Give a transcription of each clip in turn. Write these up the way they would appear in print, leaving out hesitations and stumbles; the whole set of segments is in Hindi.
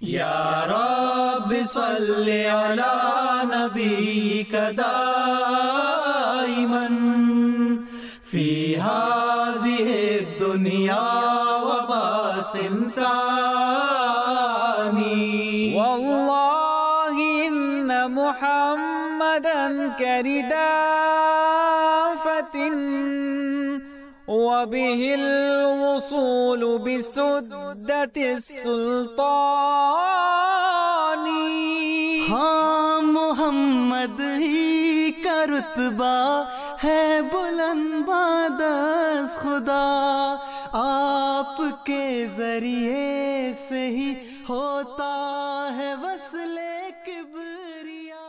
या रब्बि सल्लि अला नबीका दाइमन फी हाज़िहि दुनिया व बासिन सानी। वल्लाहि इन्न मुहम्मदन करिदाफतिन व बिहिल वसूलु बिसुद्दतिस सुल्तानी। हाँ, मोहम्मद ही का रुतबा है बुलंद बादस खुदा, आपके जरिए से ही होता है वस्ले किबरिया।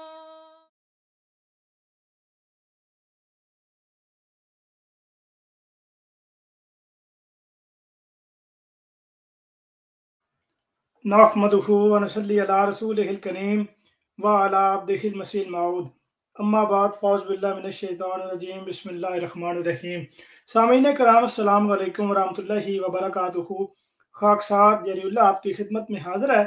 नहमदुहु व नसल्ली अला रसूलिहिल करीम व अला अब्दिहिल मसीहिल मऊद। अम्मा बाद फ़ौज़ बिल्लाहि मिनश शैतानिर रजीम बिस्मिल्लाहिर रहमानिर रहीम। सामीन कराम अस्सलामु अलैकुम व रहमतुल्लाहि व बरकातुहू। खाकसार जरीउल्लाह आपकी खिदमत में हाजिर है।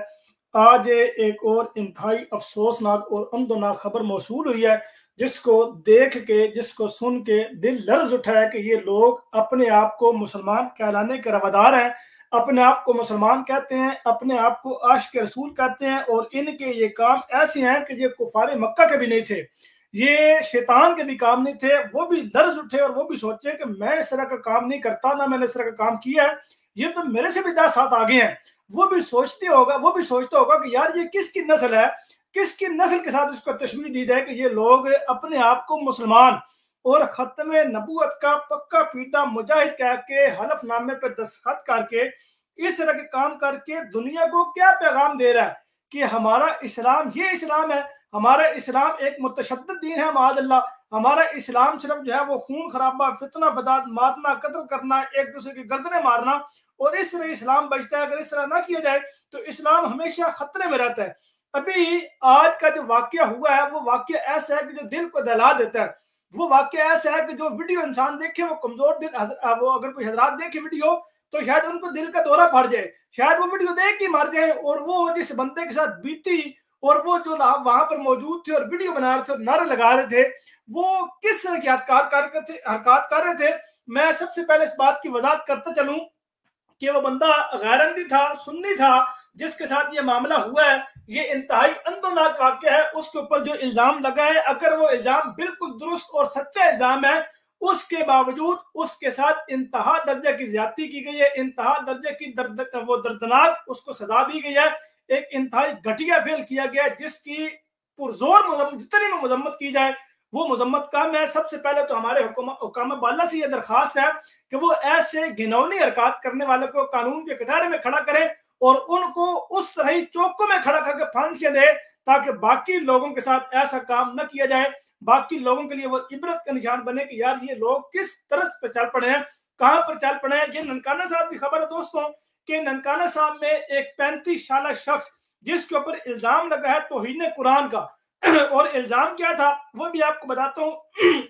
आज एक और इंतहाई अफसोसनाक और अमदनाक खबर मौसूल हुई है, जिसको देख के, जिसको सुन के दिल लर्ज उठा है कि ये लोग अपने आप को मुसलमान कहलाने के रवादार हैं, अपने आप को मुसलमान कहते हैं, अपने आप को आशिक रसूल कहते हैं, और इनके ये काम ऐसे हैं कि ये कुफारे मक्का के भी नहीं थे, ये शैतान के भी काम नहीं थे। वो भी लर्ज उठे और वो भी सोचे कि मैं इस तरह का काम नहीं करता, ना मैंने इस तरह का काम किया है, ये तो मेरे से भी 10 हाथ आगे हैं। वो भी सोचता होगा कि यार ये किसकी नस्ल है, किसकी नस्ल के साथ इसको तशबीह दी जाए कि ये लोग अपने आप को मुसलमान और खत्म नबूवत का पक्का पीटा मुजाहिद कह के हलफनामे पे दस्तखत करके इस तरह के काम करके दुनिया को क्या पैगाम दे रहा है कि हमारा इस्लाम ये इस्लाम है, हमारा इस्लाम एक मुतशद्दिद दीन है, माअज़ल्लाह। हमारा इस्लाम सिर्फ जो है वो खून खराबा, फितना फसाद, मारना, कत्ल करना, एक दूसरे की गर्दनें मारना, और इस तरह इस्लाम बचता है। अगर इस तरह ना किया जाए तो इस्लाम हमेशा खतरे में रहता है। अभी आज का जो वाकया हुआ है वो वाकया ऐसा है कि जो दिल को दहला देता है। वो वाकया ऐसा है कि जो वीडियो इंसान देखे वो कमजोर दिल, वो अगर कोई हजरात देखे वीडियो तो शायद उनको दिल का दौरा पड़ जाए, शायद वो वीडियो देख के मर जाए। और वो जिस बंदे के साथ बीती और वो जो वहां पर मौजूद थे और वीडियो बना रहे थे और नारे लगा रहे थे, वो किस तरह की हरकत कर रहे थे। मैं सबसे पहले इस बात की वजाहत करते चलूं कि वो बंदा गैरंदी था, सुन्नी था, जिसके साथ ये मामला हुआ है। ये इंतहाई अंदोनाक वाकया है। उसके ऊपर जो इल्जाम लगा है, अगर वो इल्जाम बिल्कुल दुरुस्त और सच्चा इल्जाम है, उसके बावजूद उसके साथ इंतहा दर्जे की ज्यादती की गई है, इंतहा दर्जे की दर्दनाक उसको सजा दी गई है। एक इंतहाई घटिया फेल किया गया है, जिसकी पुरजोर जितनी मजम्मत की जाए वो मजम्मत कम है। सबसे पहले तो हमारे हुकाम बाला से यह दरखास्त है कि वो ऐसे घिनौनी हरकत करने वाले को कानून के कटारे में खड़ा करें और उनको उस तरह ही चौकों में खड़ा करके फांसियां दे, ताकि बाकी लोगों के साथ ऐसा काम न किया जाए, बाकी लोगों के लिए वो इबरत का निशान बने कि यार ये लोग किस तरह पर चल पड़े हैं, कहां पर चल पड़े हैं। ये ननकाना साहब की खबर है दोस्तों कि ननकाना साहब में एक 35 साल शख्स जिसके ऊपर इल्जाम लगा है तौहीन कुरान का और इल्जाम क्या था वो भी आपको बताता हूँ।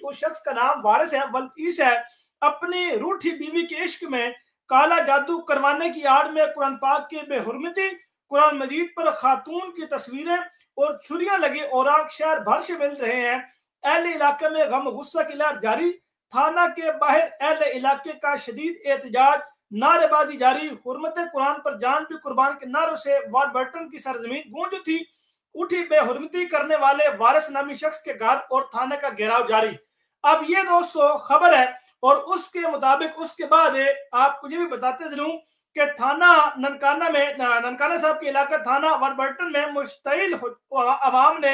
उस शख्स का नाम वारिस है, बल्कीस है। अपनी रूठी बीवी के इश्क में काला जादू करवाने की आड़ में कुरान पाक के बेहुरमती, कुरान मजीद पर खातून की तस्वीरें और छुरियां लगे औराक शहर भर से मिल रहे हैं। अहले इलाके में गम गुस्सा की लहर जारी। थाना के बाहर अहले इलाके का शदीद एहतजाज, नारेबाजी जारी। हुर्मत कुरान पर जान भी कुर्बान के नारों से वारबर्टन की सरजमीन गूंज थी। उठी बेहुरमती करने वाले वारिस नामी शख्स के घर और थाने का घेराव जारी। अब ये दोस्तों खबर है, और उसके मुताबिक उसके बाद आपको ये भी बताते चलूं कि थाना ननकाना में, ननकाना साहब के इलाका थाना वारबर्टन में मुश्तइल अवाम ने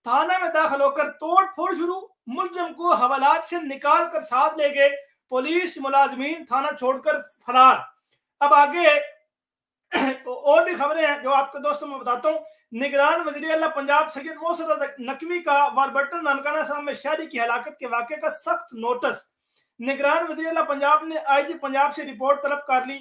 थाना में दाखिल होकर तोड़ फोड़ शुरू। मुलजिम को हवालात से निकाल कर साथ ले गए। पुलिस मुलाजमीन थाना छोड़कर फरार। अब आगे और भी खबरें हैं जो आपको दोस्तों मैं बताता हूँ। निगरान वज़ीर आला पंजाब सैयद मोहसिन नकवी का वारबर्टन ननकाना साहब में शहरी की हलाकत के वाक़े का सख्त नोटिस। निगरान वज़ीर आला पंजाब ने आईजी पंजाब से रिपोर्ट तलब कर ली।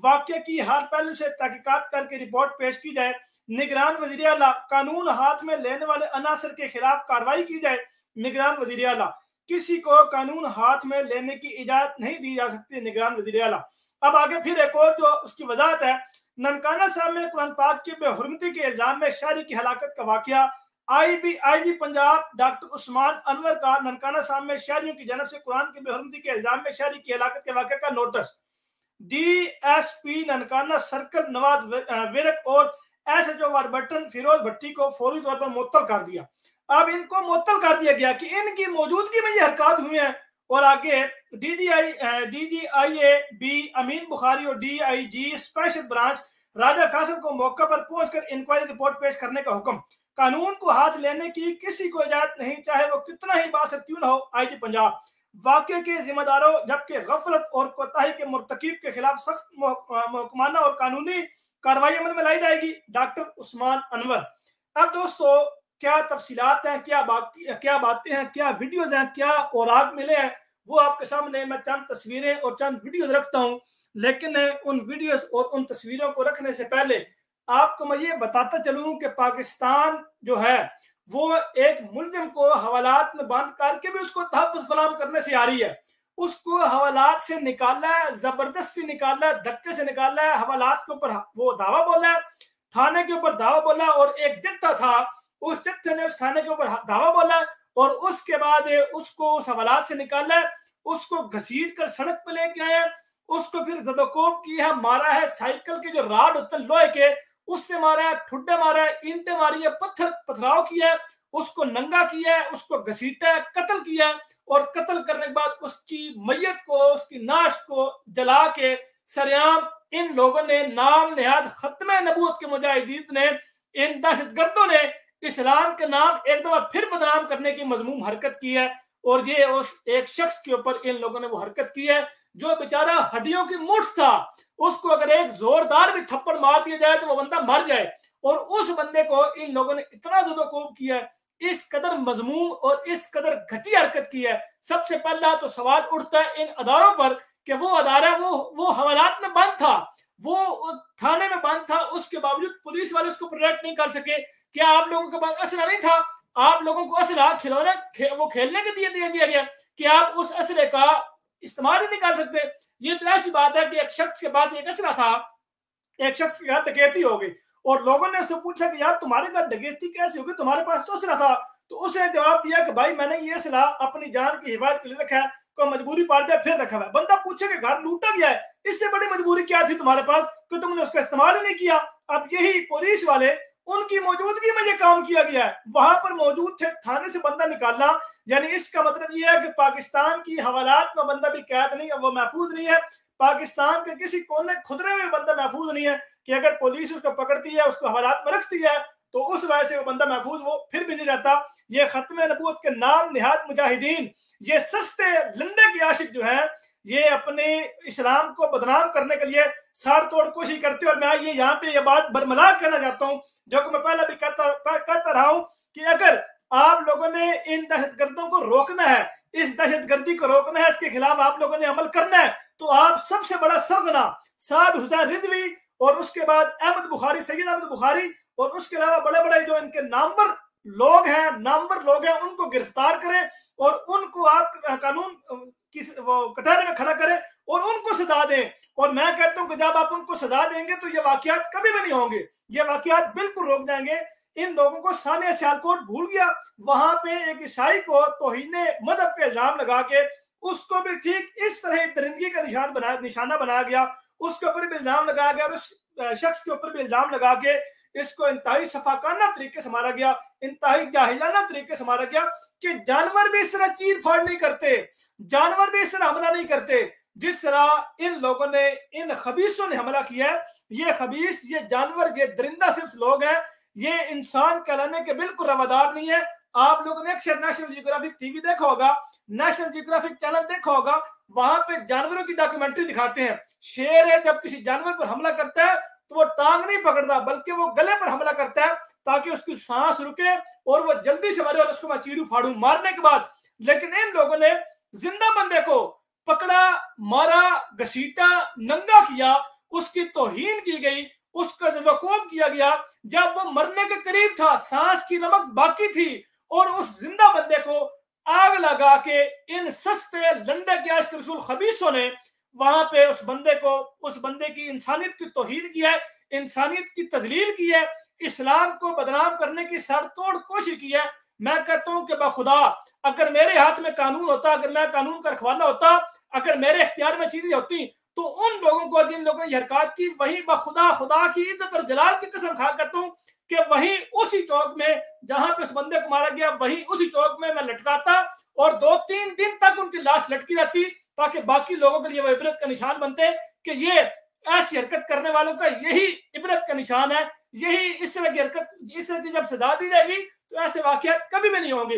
वाक़े की हर पहलू से तहकीकात करके रिपोर्ट पेश की जाए। निगरान वज़ीर आला कानून हाथ में लेने वाले अनासर के खिलाफ कार्रवाई की जाए। निगरान वज़ीर आला किसी को कानून हाथ में लेने की इजाजत नहीं दी जा सकती। निगरान वज़ीर आला। अब आगे फिर एक और जो उसकी वजाहत है ननकाना साहब में कुरान पाक की बेहुरमती के इल्जाम में शहरी की हलाकत का वाकया। आईजी पंजाब डॉक्टर उस्मान अनवर का ननकाना साहब में शहरियों की जानब से कुरान की बेहुरमती के इल्जाम में शहरी की हलाकत के वाकये का notice. DSP Nankana circle Nawaz Virk और एसएचओ वारबटन फिरोज भट्टी को फौरी तौर पर मुअत्तल कर दिया। अब इनको मुअत्तल कर दिया गया कि इनकी मौजूदगी में ये हरकत हुई है। और आगे डीजीआईए बी अमीन बुखारी और डीआईजी स्पेशल ब्रांच राजा फैसल को मौके पर पहुंचकर इंक्वायरी रिपोर्ट पेश करने का हुक्म। कानून को हाथ लेने की किसी को इजाजत नहीं, चाहे वो कितना ही बासर क्यों न हो। आईजी पंजाब वाकये के जिम्मेदारों जबकि गफलत और कोताही के मुर्तकिब के खिलाफ सख्त महकमाना और कानूनी कार्रवाई अमल में लाई जाएगी। डॉक्टर उस्मान अनवर। अब दोस्तों क्या तफसीलात हैं, क्या बातें हैं, क्या वीडियोज हैं, क्या औराक मिले हैं, वो आपके सामने मैं चंद तस्वीरें और चंद वीडियोज रखता हूं। लेकिन उन वीडियोज और उन तस्वीरों को रखने से पहले आपको मैं ये बताता चलूं कि पाकिस्तान जो है वो एक मुलजिम को हवालात में बंद करके भी उसको तहफ़्फ़ुज़ फराहम करने से आ रही है। उसको हवालात से निकाला है, जबरदस्ती निकाला है, धक्के से निकाला है। हवालात के ऊपर वो दावा बोला है, थाने के ऊपर दावा बोला, और एक जत्था था, उस जत्थे ने उस थाने के ऊपर दावा बोला, और उसके बाद उसको उस हवालात से निकाला है, उसको घसीट कर सड़क पे लेके आए, उसको फिर जदोकोब किया है, मारा है, साइकिल के जो राड होते हैं लोहे के उससे मारा है, ठुड्डे मारा है, ईंटें मारी है, पथराव किया है, उसको नंगा किया है, उसको घसीटा है, कत्ल किया है, और कत्ल करने के बाद उसकी मैयत को, उसकी नाश को जला के सरेआम इन लोगों ने नाम नेहाद खत्म नबूवत के मुजाहिदीन ने, इन दहशतगर्दों ने इस्लाम के नाम एक दफा फिर बदनाम करने की मजमूम हरकत की है। और ये उस एक शख्स के ऊपर इन लोगों ने वो हरकत की है जो बेचारा हड्डियों की मुठ था, उसको अगर एक जोरदार भी थप्पड़ मार दिया जाए तो वो बंदा मर जाए, और उस बंदे को इन लोगों ने इतना ज़दोकोब किया है, इस कदर मजमूम और इस कदर घटिया हरकत की है। सबसे पहला तो सवाल उठता है इन अदारों पर कि वो अदारा वो हवालात में बंद था, वो थाने में बंद था, उसके बावजूद पुलिस वाले उसको प्रोटेक्ट नहीं कर सके। क्या आप लोगों के पास असला नहीं था? आप लोगों को असला खिलौना वो खेलने के दिया गया कि आप उस असले का इस्तेमाल ही नहीं कर सकते? ये तो ऐसी बात है कि एक शख्स के पास एक असला था, एक शख्स के घर डकैती हो गई, और लोगों ने उससे पूछा कि यार तुम्हारे घर डकैती कैसे होगी, तुम्हारे पास तो असला था। तो उसने जवाब दिया कि भाई मैंने ये असला अपनी जान की हिफाजत के लिए रखा है, कोई मजबूरी पड़ जाए फिर रखा है। बंदा पूछे कि घर लूटा गया है, इससे बड़ी मजबूरी क्या थी तुम्हारे पास कि तुमने उसका इस्तेमाल ही नहीं किया। अब यही पुलिस वाले, उनकी मौजूदगी में ये काम किया गया है, वहां पर मौजूद थे, थाने से बंदा निकालना, यानी इसका मतलब ये है कि पाकिस्तान की हवालात में बंदा भी कैद नहीं है, वो महफूज नहीं है। पाकिस्तान के किसी कोने खुदरे में बंदा महफूज नहीं है कि अगर पुलिस उसको पकड़ती है, उसको हवालात में रखती है, तो उस वजह से वो बंदा महफूज वो फिर भी नहीं रहता। ये खत्म नबूवत के नाम निहाद मुजाहिदीन, ये सस्ते लंडे के आशिक जो हैं, ये अपने इस्लाम को बदनाम करने के लिए सार तोड़ कोशिश करते हैं। और मैं ये यहाँ पे ये बात बरमला कहना चाहता हूँ, जो कि मैं पहले भी कहता रहा हूँ कि अगर आप लोगों ने इन दहशतगर्दों को रोकना है, इस दहशतगर्दी को रोकना है, इसके खिलाफ आप लोगों ने अमल करना है, तो आप सबसे बड़ा सरगना साद हुसैन रिजवी और उसके बाद अहमद बुखारी, सैयद अहमद बुखारी, और उसके अलावा बड़े बड़े जो इनके नामवर लोग हैं उनको गिरफ्तार करें और उनको आप कानून की वो कटहरे में खड़ा करें और उनको सजा दें। और मैं कहता हूं कि जब आप उनको सजा देंगे तो ये वाकयात कभी भी नहीं होंगे, ये वाकयात बिल्कुल रुक जाएंगे। इन लोगों को सानिया सियालकोट भूल गया, वहां पे एक ईसाई को तौहीने मजहब पे इल्जाम लगा के उसको भी ठीक इस तरह दरिंदगी का निशाना बनाया गया, उसके ऊपर भी इल्जाम लगाया गया और उस शख्स के ऊपर भी इल्जाम लगा के इसको इंतहाई सफाकाना तरीके से मारा गया, इंतहाई जाहिलाना तरीके से मारा गया कि जानवर भी इस तरह चीर फाड़ नहीं करते, जानवर भी इस तरह हमला नहीं करते जिस तरह इन लोगों ने, इन खबीसों ने हमला किया है। ये खबीस, ये जानवर, ये दरिंदा सिर्फ लोग हैं, ये इंसान कहलाने के बिल्कुल रवादार नहीं है। आप लोगों ने अक्सर नेशनल जियोग्राफिक टीवी देखा होगा, नेशनल जियोग्राफिक चैनल देखा होगा, वहां पे जानवरों की डॉक्यूमेंट्री दिखाते हैं। शेर है जब किसी जानवर पर हमला करता है तो वो टांग नहीं पकड़ता बल्कि वो गले पर हमला करता है ताकि उसकी सांस रुके और वो जल्दी से मरे और उसको मैं चीरू फाड़ू मारने के बाद। लेकिन इन लोगों ने जिंदा बंदे को पकड़ा, मारा, घसीटा, नंगा किया, उसकी तौहीन की गई, उसका ज़दोकोब किया गया। जब वो मरने के करीब था, सांस की नमक बाकी थी, और उस जिंदा बंदे को आग लगा के इन सस्ते लंडे के आशिक रसूल खबीसों ने वहां पे उस बंदे की इंसानियत की तौहीन की है। इंसानियत की तजलील की है, इस्लाम को बदनाम करने की सरतोड़ कोशिश की है। मैं कहता हूं कि बखुदा अगर मेरे हाथ में कानून होता, अगर मैं कानून का रखवाला होता, अगर मेरे इख्तियार में चीजें होती, तो उन लोगों को, जिन लोगों ने हरकत की, वही बखुदा खुदा की इज्जत और जलाल की कसम खा करता हूं कि वहीं उसी चौक में जहां पे उस बंदे को मारा गया, वहीं उसी चौक में मैं लटकाता और 2-3 दिन तक उनकी लाश लटकी रहती, ताकि बाकी लोगों के लिए वो इबरत का निशान बनते कि ये ऐसी हरकत करने वालों का यही इबरत का निशान है। यही इस तरह की हरकत, इस तरह की जब सजा दी जाएगी तो ऐसे वाकयात कभी भी नहीं होंगे।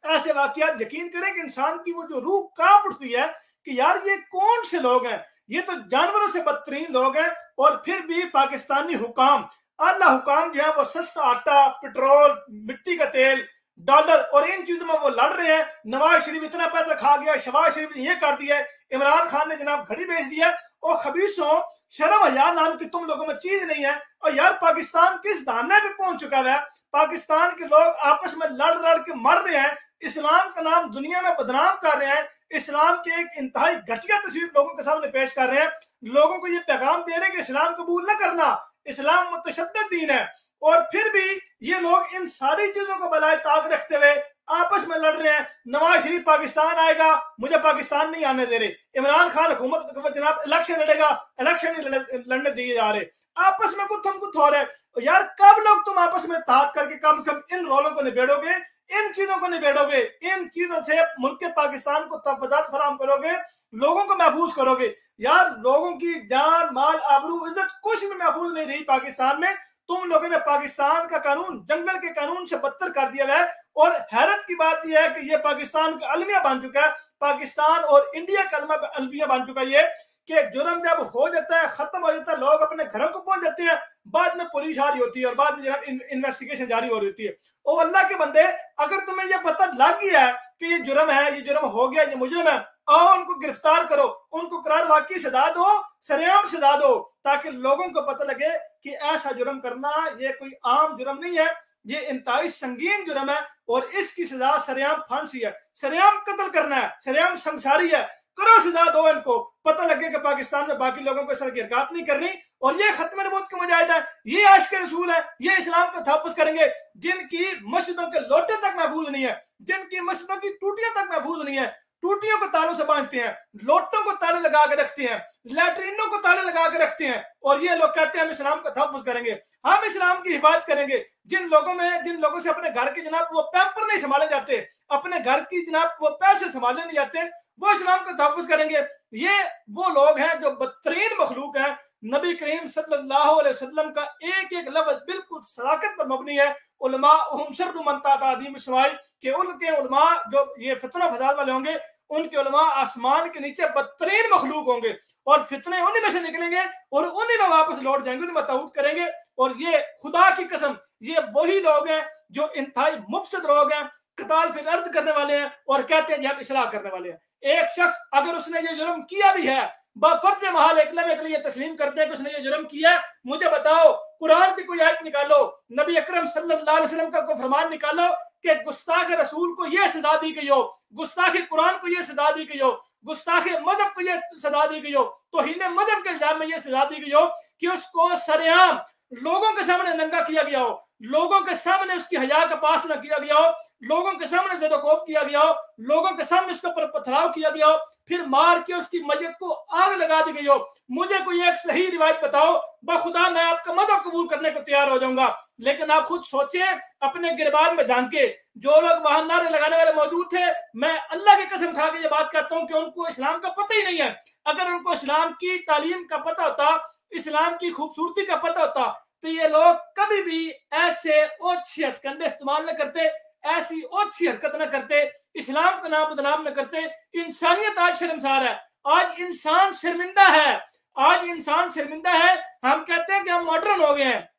ऐसे वाकयात यकीन करें कि इंसान की वो जो रूह कांप उठती है कि यार ये कौन से लोग हैं, ये तो जानवरों से बदतरीन लोग हैं। और फिर भी पाकिस्तानी हुकाम, आला हुकाम जो है वो सस्ता आटा, पेट्रोल, मिट्टी का तेल, डॉलर और इन चीजों में वो लड़ रहे हैं। नवाज शरीफ इतना पैसा खा गया, शहबाज शरीफ ने ये कर दिया, इमरान खान ने जनाब घड़ी बेच दिया। और खबीसों, शर्म हया नाम की तुम लोगों में चीज नहीं है। और यार पाकिस्तान किस दाने पे पहुंच चुका है। पाकिस्तान के लोग आपस में लड़ लड़ के मर रहे हैं, इस्लाम का नाम दुनिया में बदनाम कर रहे हैं, इस्लाम के एक इंतहाई घटिया तस्वीर लोगों के सामने पेश कर रहे हैं। लोगों को ये पैगाम दे रहे हैं कि इस्लाम कबूल न करना, इस्लाम मुतशद्दिद दीन है। और फिर भी ये लोग इन सारी चीजों को बलाए ताक रखते हुए आपस में लड़ रहे हैं। नवाज शरीफ पाकिस्तान आएगा, मुझे पाकिस्तान नहीं आने दे रहे। इमरान खान हुकूमत जनाब इलेक्शन लड़ेगा, इलेक्शन नहीं लड़ने दिए जा रहे। आपस में कुछ हो रहे हैं। यार कब लोग तुम आपस में ताक करके कम से कम इन रोलों को निबेड़ोगे, इन चीजों को निबेड़ोगे, इन चीजों से मुल्क के पाकिस्तान को तहफ़्फ़ुज़ात फराहम करोगे, लोगों को महफूज करोगे। यार लोगों की जान, माल, आबरू, इज्जत कुछ भी महफूज नहीं रही पाकिस्तान में। तुम लोगों ने पाकिस्तान का कानून जंगल के कानून से बदतर कर दिया है। और हैरत की बात यह है कि यह पाकिस्तान का अलमिया बन चुका है, पाकिस्तान और इंडिया का अलमिया बन चुका है ये, कि जुर्म जब हो जाता है, खत्म हो जाता है, लोग अपने घरों को पहुंच जाते हैं, बाद में पुलिस आ रही होती है और बाद में इन्वेस्टिगेशन जारी हो रही होती है। और अल्लाह के बंदे, अगर तुम्हें यह पता लग गया है कि ये जुर्म है, ये जुर्म हो गया, ये मुजरिम है, आओ उनको गिरफ्तार करो, उनको करार वाकई सजा दो, सरेआम सजा दो, ताकि लोगों को पता लगे कि ऐसा जुर्म करना ये कोई आम जुर्म नहीं है, ये इंतहाई संगीन जुर्म है और इसकी सजा सरेआम फांसी है, सरेआम कत्ल करना है, सरेआम संसारी है। करो सजा दो इनको, पता लगे कि पाकिस्तान में बाकी लोगों को इस तरह की हरकत नहीं करनी। और ये खत्म नबूवत के मुजाहिद है, ये आशिक रसूल है, ये इस्लाम का तहफ़्फ़ुज़ करेंगे, जिनकी मस्जिदों के लोटे तक महफूज नहीं है, जिनकी मस्जिदों की टूटियां तक महफूज नहीं है, टूटियों को तालों से बांधते हैं, लोटों को ताले लगा के रखते हैं, लैट्रिनों को ताले लगा के रखते हैं। और ये लोग कहते हैं हम इस्लाम का तहफ़्फ़ुज़ करेंगे, हम इस्लाम की हिफाजत करेंगे। जिन लोगों से अपने घर के जनाब वो पैम्पर नहीं संभाले जाते, अपने घर की जनाब वो पैसे संभाले नहीं जाते, वो इस्लाम का तहफ़्फ़ुज़ करेंगे। ये वो लोग हैं जो बदतरीन मखलूक हैं। नबी करीम सल्लल्लाहु अलैहि वसल्लम का एक एक लफ्ज़ बिल्कुल सदाकत पर मबनी है। उलमा हुम शर्रु मन तादीम सवाई, के उनके उलमा जो ये फितना फसाद वाले होंगे, उनके उलमा आसमान के नीचे बदतरीन मखलूक होंगे और फितने उन्हीं में से निकलेंगे और उन्हीं में वापस लौट जाएंगे, उन्हीं में ताऊत करेंगे। और ये खुदा की कसम, ये वही लोग हैं जो इंतहाई मुफसद लोग हैं, कताल फिर अर्द करने वाले हैं और कहते हैं जी हम इस्लाह करने वाले हैं। एक शख्स अगर उसने ये जुर्म किया भी है, बफर्ज महाल एक लम्हे के लिए तस्लीम करते हैं कि उसने ये जुर्म किया, मुझे बताओ कुरान की कोई आयत निकालो, नबी अकरम सल्लल्लाहु अलैहि वसल्लम का कोई फरमान निकालो कि गुस्ताख रसूल को यह सजा दी गई हो, गुस्ताख कुरान को यह सजा दी गई हो, गुस्ताख मजहब को यह सजा दी गई हो, तौहीन मजहब के इल्जाम में यह सजा दी गई हो कि उसको सरेआम लोगों के सामने नंगा किया गया हो, लोगों के सामने उसकी हया का पास न किया गया हो, लोगों के सामने ज़दोकोब किया गया हो, लोगों के सामने उसके ऊपर पथराव किया गया हो, फिर मार के उसकी मस्जिद को आग लगा दी गई हो। मुझे कोई एक सही रिवायत बताओ, बखुदा मैं आपका मदद कबूल करने को तैयार हो जाऊंगा। लेकिन आप खुद सोचें, अपने गिरबान में झांके, जो लोग वहां नारे लगाने वाले मौजूद थे, मैं अल्लाह की कसम खा के ये बात कहता हूं कि उनको इस्लाम का पता ही नहीं है। अगर उनको इस्लाम की तालीम का पता होता, इस्लाम की खूबसूरती का पता होता, तो ये लोग कभी भी ऐसे ओछी हथकंडे इस्तेमाल न करते, ऐसी ओछी हरकत न करते, इस्लाम का नाम बदनाम न करते। इंसानियत आज शर्मसार है, आज इंसान शर्मिंदा है, आज इंसान शर्मिंदा है। हम कहते हैं कि हम मॉडर्न हो गए हैं,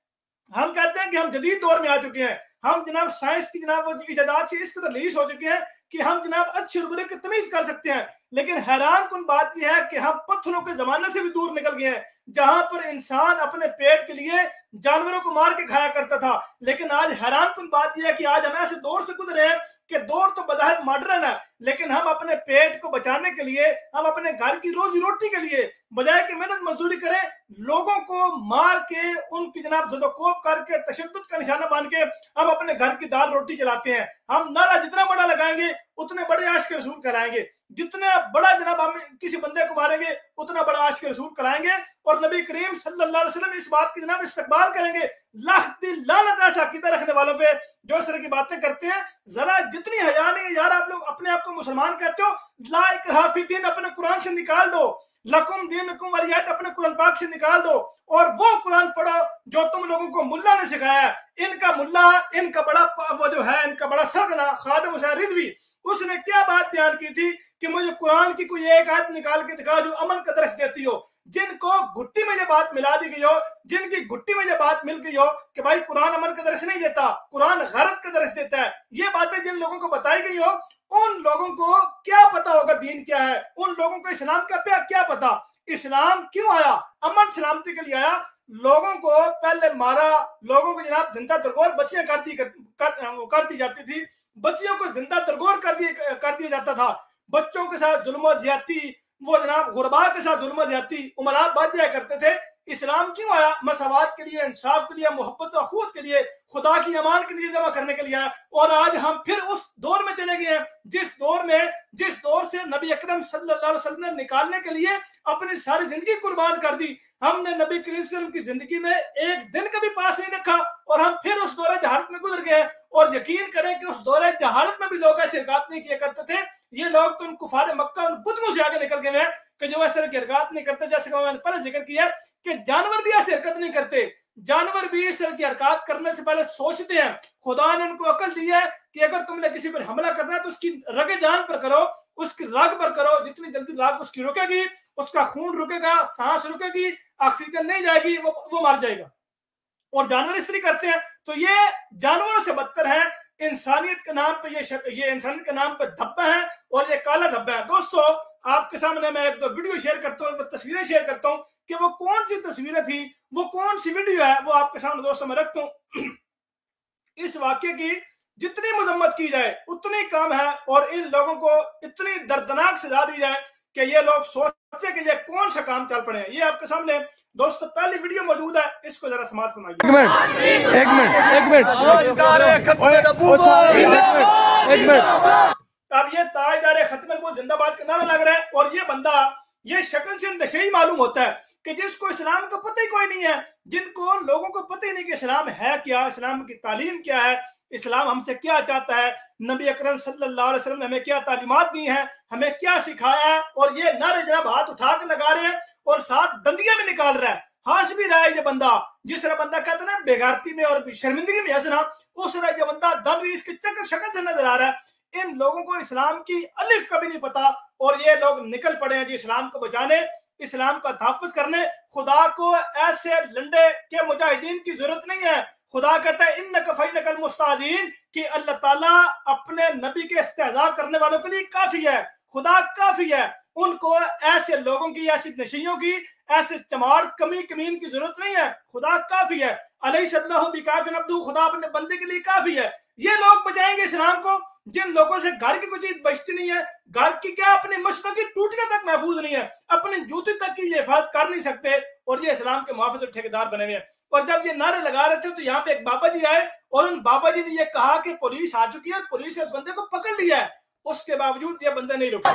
हम कहते हैं कि हम जदीद दौर में आ चुके हैं, हम जनाब साइंस की जनाब वो इजादात से इस कदर लीस हो चुके हैं कि हम जनाब अच्छे और बुरे की तमीज कर सकते हैं। लेकिन हैरान कुन बात यह है कि हम पत्थरों के जमाने से भी दूर निकल गए हैं, जहां पर इंसान अपने पेट के लिए जानवरों को मार के खाया करता था। लेकिन आज हैरान कुन बात यह है कि आज हम ऐसे दौर से गुजरे हैं कि दौर तो बज़ाहिर मॉडर्न है, लेकिन हम अपने पेट को बचाने के लिए, हम अपने घर की रोजी रोटी के लिए बजाय कि मेहनत मजदूरी करें, लोगों को मार के उनकी जनाब ज़दोकोब करके तशद्दुद का निशाना बांध के हम अपने घर की दाल रोटी चलाते हैं। हम नारा जितना बड़ा लगाएंगे उतने बड़े आशिक रसूल कराएंगे, जितना बड़ा जनाब हम किसी बंदे को मारेंगे उतना बड़ा आशिक रसूल कराएंगे, और नबी करीम सल्लल्लाहु अलैहि वसल्लम इस बात की जनाब इस्तकबाल करेंगे। लाख दिल लानत ऐसा अकीदा रखने वालों पे जो इस तरह की बातें करते हैं। जरा जितनी हया नहीं यार, आप लोग अपने आप को मुसलमान कहते हो, ला इकराह फी दीन अपने कुरान से निकाल दो, लकुम दीनुकुम वलियद अपने कुरान पाक से निकाल दो, और वो कुरान पढ़ो जो तुम लोगों को मुल्ला ने सिखाया। इनका मुल्ला, इनका बड़ा वो जो है, इनका बड़ा सरगना खादिम हुसैन रिजवी, उसने क्या बात बयान की थी कि मुझे कुरान की कोई एक आयत निकाल के दिखा जो अमन का दर्श देती हो। जिनको घुट्टी में ये बात मिला दी गई हो, जिनकी घुट्टी में ये बात मिल गई हो कि भाई कुरान अमन का दर्श नहीं देता, कुरान गैरत का दर्श देता है, ये बातें जिन लोगों को बताई गई हो, उन लोगों को क्या पता होगा दीन क्या है, उन लोगों को इस्लाम का क्या पता, इस्लाम क्यों आया, अमन सलामती के लिए आया। लोगों को पहले मारा, लोगों को जनाब जिंदा दरगोर बच्चियां कर दी जाती थी, बच्चियों को जिंदा दरगोर कर दिया जाता था, बच्चों के साथ जुल्म ज्यादती, वो जनाब गुरबा के साथ जुल्म ज्यादती उमरा बात जाया करते थे। इस्लाम क्यों आया? मसवात के लिए, इंसाफ के लिए, मोहब्बत और अखूत के लिए, खुदा की अमान के लिए जमा करने के लिए आया। और आज हम फिर उस दौर में चले गए हैं जिस दौर से नबी अकरम सल्लल्लाहु अलैहि वसल्लम ने निकालने के लिए अपनी सारी जिंदगी कुर्बान कर दी। हमने नबी करीम सल्लल्लाहु अलैहि वसल्लम की जिंदगी में एक दिन कभी पास नहीं रखा, और हम फिर उस दौरे जहालत में गुजर गए। और यकीन करें कि उस दौरे जहालत में भी लोग ऐसे हरकत नहीं किया करते थे। ये लोग तो उन कुफार मक्का, उन बुतों से आगे निकल गए हैं कि जो ऐसे हरकत नहीं करते। जैसे कि मैंने पहले जिक्र किया कि जानवर भी ऐसे हरकत नहीं करते, जानवर भी इस तरह की हरकत करने से पहले सोचते हैं। खुदा ने उनको अकल दी है कि अगर तुमने किसी पर हमला करना है तो उसकी रगे जान पर करो, उसकी राग पर करो, जितनी जल्दी राग उसकी रुकेगी, उसका खून रुकेगा, सांस रुकेगी, ऑक्सीजन नहीं जाएगी, वो मर जाएगा। और जानवर इस तरह करते हैं। तो ये जानवरों से बदतर है, इंसानियत के नाम पे ये इंसानियत के नाम पे धब्बा है, और ये काला धब्बा है। दोस्तों, आपके सामने मैं एक दो वीडियो शेयर करता हूँ, तस्वीरें शेयर करता हूँ कि वो कौन सी तस्वीरें थी, वो कौन सी वीडियो है, वो आपके सामने दोस्तों मैं रखता हूँ। इस वाक्य की जितनी मजम्मत की जाए उतनी कम है, और इन लोगों को इतनी दर्दनाक सजा दी जाए कि ये लोग सोचे कि ये कौन सा काम चल पड़े। ये आपके सामने दोस्तों पहली वीडियो मौजूद है, इसको जरा समाप्त सुनाइए। एक मिनट अब ये ताजदार खत्म वो जिंदाबाद का नारा लग रहा है, और ये बंदा, ये शक्ल से नशे मालूम होता है कि जिसको इस्लाम का पता ही कोई नहीं है, जिनको लोगों को पता ही नहीं कि इस्लाम है क्या, इस्लाम की तालीम क्या है, इस्लाम हमसे क्या चाहता है, नबी अकरम सल्लल्लाहु अलैहि वसल्लम ने हमें क्या तालीमात दी हैं, हमें क्या सिखाया है। और ये नारे जनाब हाथ उठा के लगा रहे हैं और साथ दंदियां भी निकाल रहा है, हंस भी रहा है। ये बंदा, जिस तरह बंदा कहता है ना बेगारती में और शर्मिंदगी में हंसना, उस तरह ये बंदा दम भी इसके चक्कर शक्ल से नजर आ रहा है। इन लोगों को इस्लाम की अलिफ कभी नहीं पता, और ये लोग निकल पड़े हैं जी इस्लाम को बचाने, इस्लाम का तहफ़्फ़ुज़ करने। खुदा को ऐसे लंडे के मुजाहिदीन की जरूरत नहीं है। खुदा कहता है इन्नका फइन्नकल मुस्ताज़ीन, कि अल्लाह ताला अपने नबी के इस्तेज़ा करने वालों के लिए काफी है, खुदा काफी है। उनको ऐसे लोगों की, ऐसी नशियों की, ऐसे चमार कमी कमीन की जरूरत नहीं है, खुदा काफी है। अलैहिस्सलाहु बिकाफिन अब्दुहु, खुदा अपने बंदे के लिए काफी है। ये लोग बचाएंगे इस्लाम को जिन लोगों से घर की कोई चीज बचती नहीं है, घर की क्या अपने मस्तों की टूटने तक महफूज नहीं है, अपने जूते तक की ये हिफाजत कर नहीं सकते, और ये इस्लाम के मुहाफिज और ठेकेदार बने हुए हैं। और जब ये नारे लगा रहे थे तो यहाँ पे एक बाबा जी आए, और उन बाबा जी ने ये कहा कि पुलिस आ चुकी है, पुलिस ने उस बंदे को पकड़ लिया है, उसके बावजूद ये बंदा नहीं रुका।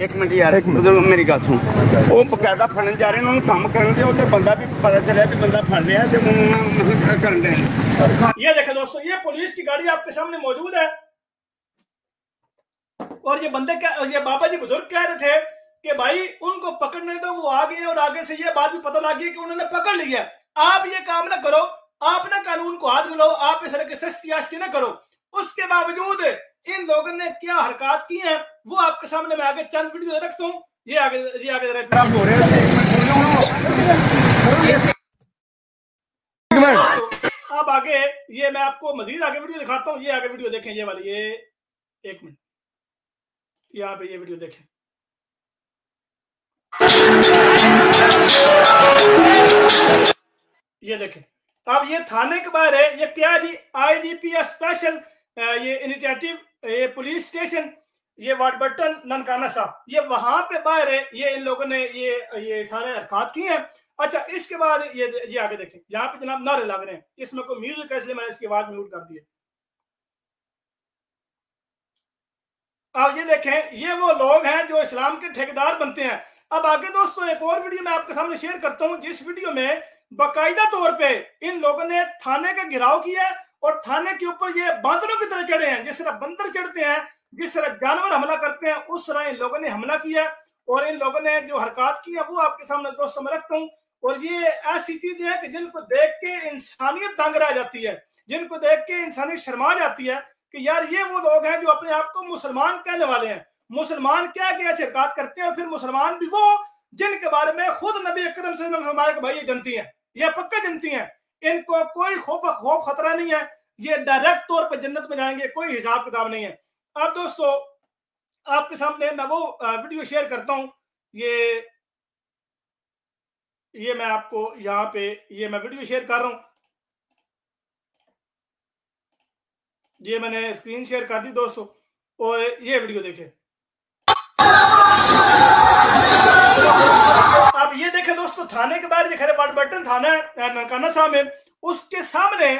एक मिनट यार, मेरी गल सुन, वो बकायदा फड़न जा रहे हैं, काम करन दे, और बंदा भी पता चलिया भी बंदा फड़ लिया ते उन्होंने करन दे। ये देखें दोस्तों, ये पुलिस की गाड़ी आपके सामने मौजूद है, और ये बंदे क्या, ये बाबा जी बुजुर्ग कह रहे थे कि भाई उनको पकड़ने दो, वो आ गए, और आगे से ये बात भी पता लग गई कि उन्होंने पकड़ लिया। आप ये काम ना करो, आप ना कानून को हाथ मिलाओ, आप इस तरह के सस्ती आशिकी ना करो। उसके बावजूद इन लोगों ने क्या हरकत की है वो आपके सामने मैं आगे चंद वीडियो रखता हूँ। ये आगे अब आगे ये मैं आपको मजीद आगे वीडियो दिखाता हूँ। ये आगे वीडियो देखें, ये वाली, ये एक मिनट, यहाँ पे ये वीडियो देखें। ये देखें, अब ये थाने के बाहर है, ये क्या जी, IGP स्पेशल ये इनिशिएटिव ये पुलिस स्टेशन, ये वाटबर्टन ननकाना साहब, ये वहां पे बाहर है। ये इन लोगों ने ये सारे हरकत किए हैं। अच्छा, इसके बाद ये आगे देखें, यहाँ पे जनाब नारे लग रहे हैं। इसमें कोई म्यूजिक है इसलिए मैंने इसकी आवाज म्यूट कर दी है। अब ये देखें, ये वो लोग हैं जो इस्लाम के ठेकेदार बनते हैं। अब आगे दोस्तों एक और वीडियो मैं आपके सामने शेयर करता हूं, जिस वीडियो में बाकायदा तौर पे इन लोगों ने थाने का घेराव किया और थाने के ऊपर ये बांदरों की तरह चढ़े हैं। जिस तरह बंदर चढ़ते हैं, जिस तरह जानवर हमला करते हैं, उस तरह इन लोगों ने हमला किया और इन लोगों ने जो हरकत की है वो आपके सामने दोस्तों मैं रखता हूँ। और ये ऐसी चीजें हैं कि जिनको देख के इंसानियत दंग रह जाती है, जिनको देख के इंसानियत शर्मा जाती है कि यार ये वो लोग हैं जो अपने आप को मुसलमान कहने वाले हैं। मुसलमान क्या क्या ऐसे हरकत करते हैं, फिर मुसलमान भी वो जिनके बारे में खुद नबी अकरम सल्लल्लाहु अलैहि वसल्लम के भाई ये जनती हैं, ये पक्का जनती हैं, इनको कोई खौफ खतरा नहीं है, ये डायरेक्ट तौर पर जन्नत में जाएंगे, कोई हिसाब किताब नहीं है। अब दोस्तों आपके सामने मैं वो वीडियो शेयर करता हूँ। ये मैं आपको यहाँ पे ये मैं वीडियो शेयर कर रहा हूँ, ये मैंने स्क्रीन शेयर कर दी दोस्तों, और ये वीडियो देखें। अब ये देखें दोस्तों, थाने के बाहर ये खड़े वाटबर्टन थाना है ननकाना साहब में, उसके सामने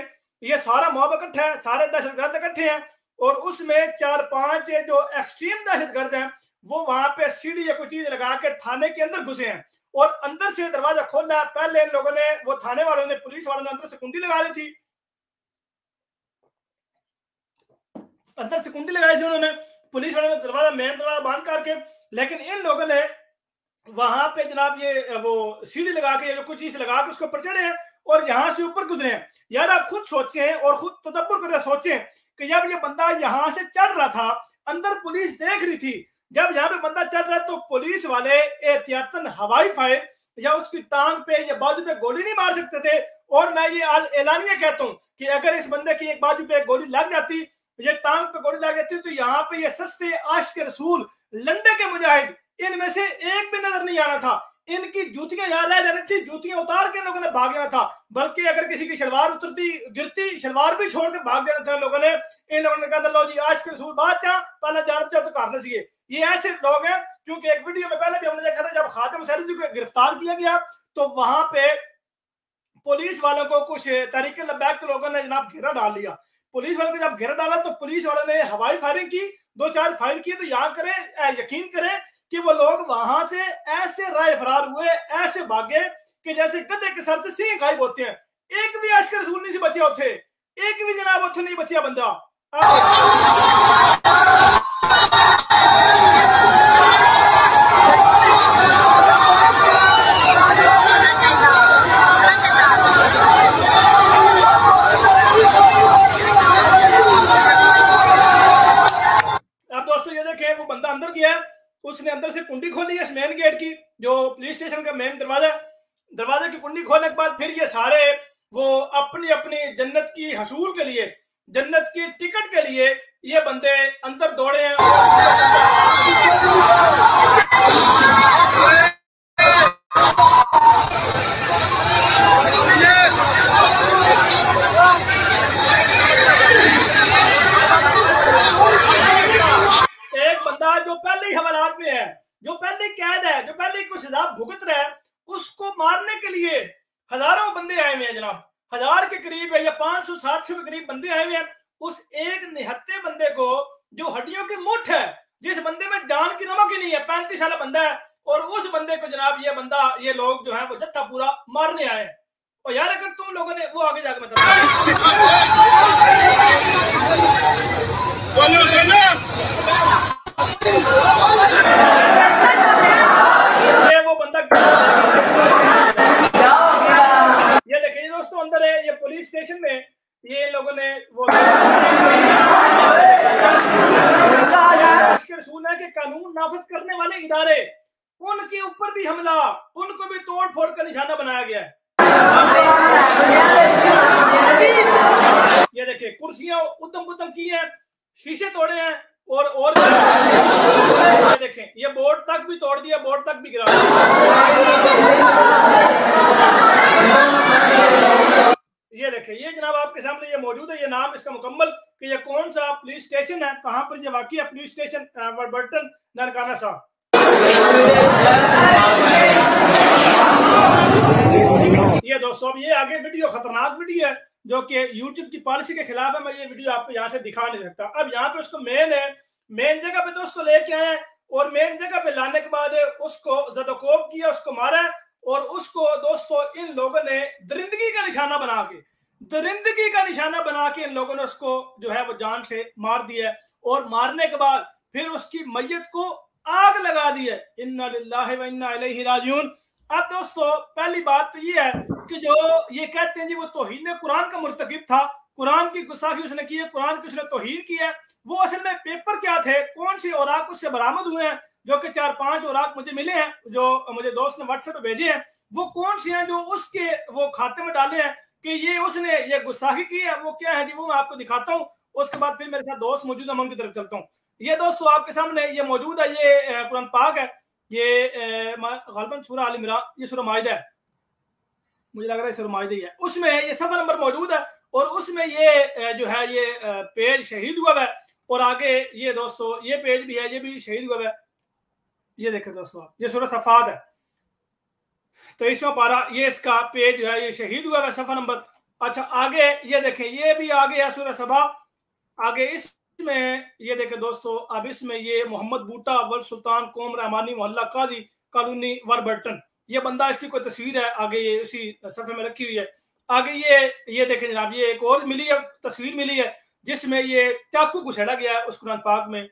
ये सारा मॉब इकट्ठा है, सारे दहशतगर्द इकट्ठे हैं और उसमें 4-5 जो एक्सट्रीम दहशतगर्द हैं वो वहां पे सीढ़ी या कोई चीज लगा के थाने के अंदर घुसे हैं और अंदर से दरवाजा खोला। पहले इन लोगों ने, वो थाने वालों ने, पुलिस वालों ने अंदर से कुंडी लगा ली थी, अंदर से कुंडी लगाई थी उन्होंने, पुलिस वालों ने दरवाजा मेन दरवाजा बंद करके, लेकिन इन लोगों ने वहां पे जनाब ये वो सीढ़ी लगा के, जो कुछ चीज लगा के उसके ऊपर चढ़े हैं और यहाँ से ऊपर गुजरे हैं। यार आप खुद सोचें और खुद तदब्बर करके सोचें कि जब ये बंदा यहाँ से चढ़ रहा था, अंदर पुलिस देख रही थी, जब यहाँ पे बंदा चढ़ रहा है तो पुलिस वाले एहतियातन हवाई फायर या उसकी टांग पे या बाजू पे गोली नहीं मार सकते थे। और मैं ये एलानिया कहता हूँ कि अगर इस बंदे की एक बाजू पे गोली लग जाती, ये टांग पे गोली लग जाती, तो यहाँ पे ये सस्ते आशिक रसूल लंडे के मुजाहिद इनमें से एक भी नजर नहीं आना था। इनकी जूतियां यहाँ रह जानी थी, जूतियां उतार के लोगों ने भाग जाना था, बल्कि अगर किसी की शलवार उतरती गिरती, शलवार भी छोड़ के भाग जाना था लोगों ने। इन लोगों ने कहा लो जी आज के रसूल बादशाह पहले जान चाहो तो करना चाहिए। ये ऐसे लोग हैं, क्योंकि एक वीडियो में पहले भी हमने देखा था जब खातिम सैयदी को गिरफ्तार किया गया तो वहां पे पुलिस वालों को कुछ तहरीक लब्बैक के लोगों ने जनाब घेरा डाल लिया। पुलिस वालों को जब घेरा डाला तो पुलिस वालों ने हवाई फायरिंग की, 2-4 फायर किए। तो यहाँ करें, यकीन करें कि वो लोग वहां से ऐसे राय फरार हुए, ऐसे भागे कि जैसे गधे के सर से सिंह गायब होते हैं। एक भी आशिक रसूल नहीं से बचे होते, एक भी जनाब उठे नहीं बचिया बंदा। अब दोस्तों ये देखें, वो बंदा अंदर गया, उसने अंदर से कुंडी खोली है इस मेन गेट की, जो पुलिस स्टेशन का मेन दरवाजा की कुंडी खोलने के बाद फिर ये सारे वो अपनी अपनी जन्नत की हसूल के लिए, जन्नत की टिकट के लिए ये बंदे अंदर दौड़े हैं। एक बंदा जो पहले ही हवालात में है, जो पहले कैद है, जो पहले कुछ सजा भुगत रहा है, उसको मारने के लिए हजारों बंदे आए हुए हैं जनाब, 1000 के करीब है या 500-700 के करीब बंदे आए हुए हैं। उस एक निहत्ते बंदे को, जो हड्डियों की मुठ है, जिस बंदे में जान की नमक ही नहीं है, 35 साल बंदा है, और उस बंदे को जनाब ये लोग जो है वो जत्था पूरा मारने आए। और यार अगर तुम लोगों ने वो आगे जाकर बता, ये वो बंदा, ये देखिए दोस्तों अंदर है, ये पुलिस स्टेशन में ये लोगों ने वो रसूल है कि कानून नाफिज करने वाले इदारे, उनके ऊपर भी हमला, उनको भी तोड़ फोड़ का निशाना बनाया गया है। ये देखिए कुर्सियां उतम पुतम की है, शीशे तोड़े हैं, और ये देखें, ये बोर्ड तक भी तोड़ दिया, बोर्ड तक भी गिरा। ये देखें, ये जनाब आपके सामने ये मौजूद है, ये नाम इसका मुकम्मल कि ये कौन सा पुलिस स्टेशन है, कहां पर ये वाकई है। पुलिस स्टेशन वर्बर्टन ननकाना साहब। ये दोस्तों, अब ये आगे वीडियो खतरनाक वीडियो है जो कि YouTube की पॉलिसी के खिलाफ है। मैं ये वीडियो आपको यहाँ से दिखा नहीं सकता। अब यहाँ पे उसको मेन जगह पे दोस्तों लेके आए और मेन जगह पे लाने के बाद उसको ज़दकोब किया, उसको मारा और उसको दोस्तों इन लोगों ने दरिंदगी का निशाना बना के इन लोगों ने उसको जो है वो जान से मार दिया। और मारने के बाद फिर उसकी मैयत को आग लगा दी है। इन्ना लिल्लाहि व इन्ना इलैहि राजिऊन। अब दोस्तों पहली बात तो ये है कि जो ये कहते हैं जी वो तौहीन कुरान का मुर्तकिब था, कुरान की गुस्ताखी उसने की है, कुरान की उसने तौहीन की है। वो असल में पेपर क्या थे, कौन सी औराक उससे बरामद हुए हैं, जो कि 4-5 औराक मुझे मिले हैं, जो मुझे दोस्त ने व्हाट्सएप पे भेजे हैं। वो कौन सी हैं जो उसके वो खाते में डाले हैं कि ये उसने ये गुस्ताखी की है। वो क्या है जी, वो मैं आपको दिखाता हूँ। उसके बाद फिर मेरे साथ दोस्त मौजूद है, मैं उनकी तरफ चलता हूँ। ये दोस्तों आपके सामने ये मौजूद है, ये कुरान पाक है, ये गलबन सूरह आल इमरान, ये सूरह माइदा है, मुझे लग रहा है सूरह माइदा ही है। उसमें ये सफा नंबर मौजूद है और उसमें ये जो है ये पेज शहीद हुआ है। और आगे ये दोस्तों ये पेज भी है, ये भी शहीद हुआ है। ये देखें दोस्तों, ये सूरह सफात है, 23वां पारा, ये इसका पेज जो है ये शहीद हुआ है, सफा नंबर। अच्छा आगे ये देखें, ये भी आगे है सूरह सबा। आगे इसमें ये देखें दोस्तों, अब इसमें ये मोहम्मद बूटा वल सुल्तान कौम रहमानी मोहल्ला काजी कॉलोनी वर्बर्टन, ये बंदा, इसकी कोई तस्वीर है आगे ये उसी सफे में रखी हुई है। आगे ये देखें जनाब, ये एक और मिली है, तस्वीर मिली है जिसमें ये चाकू घुसेड़ा गया है उस कुरान पाक में,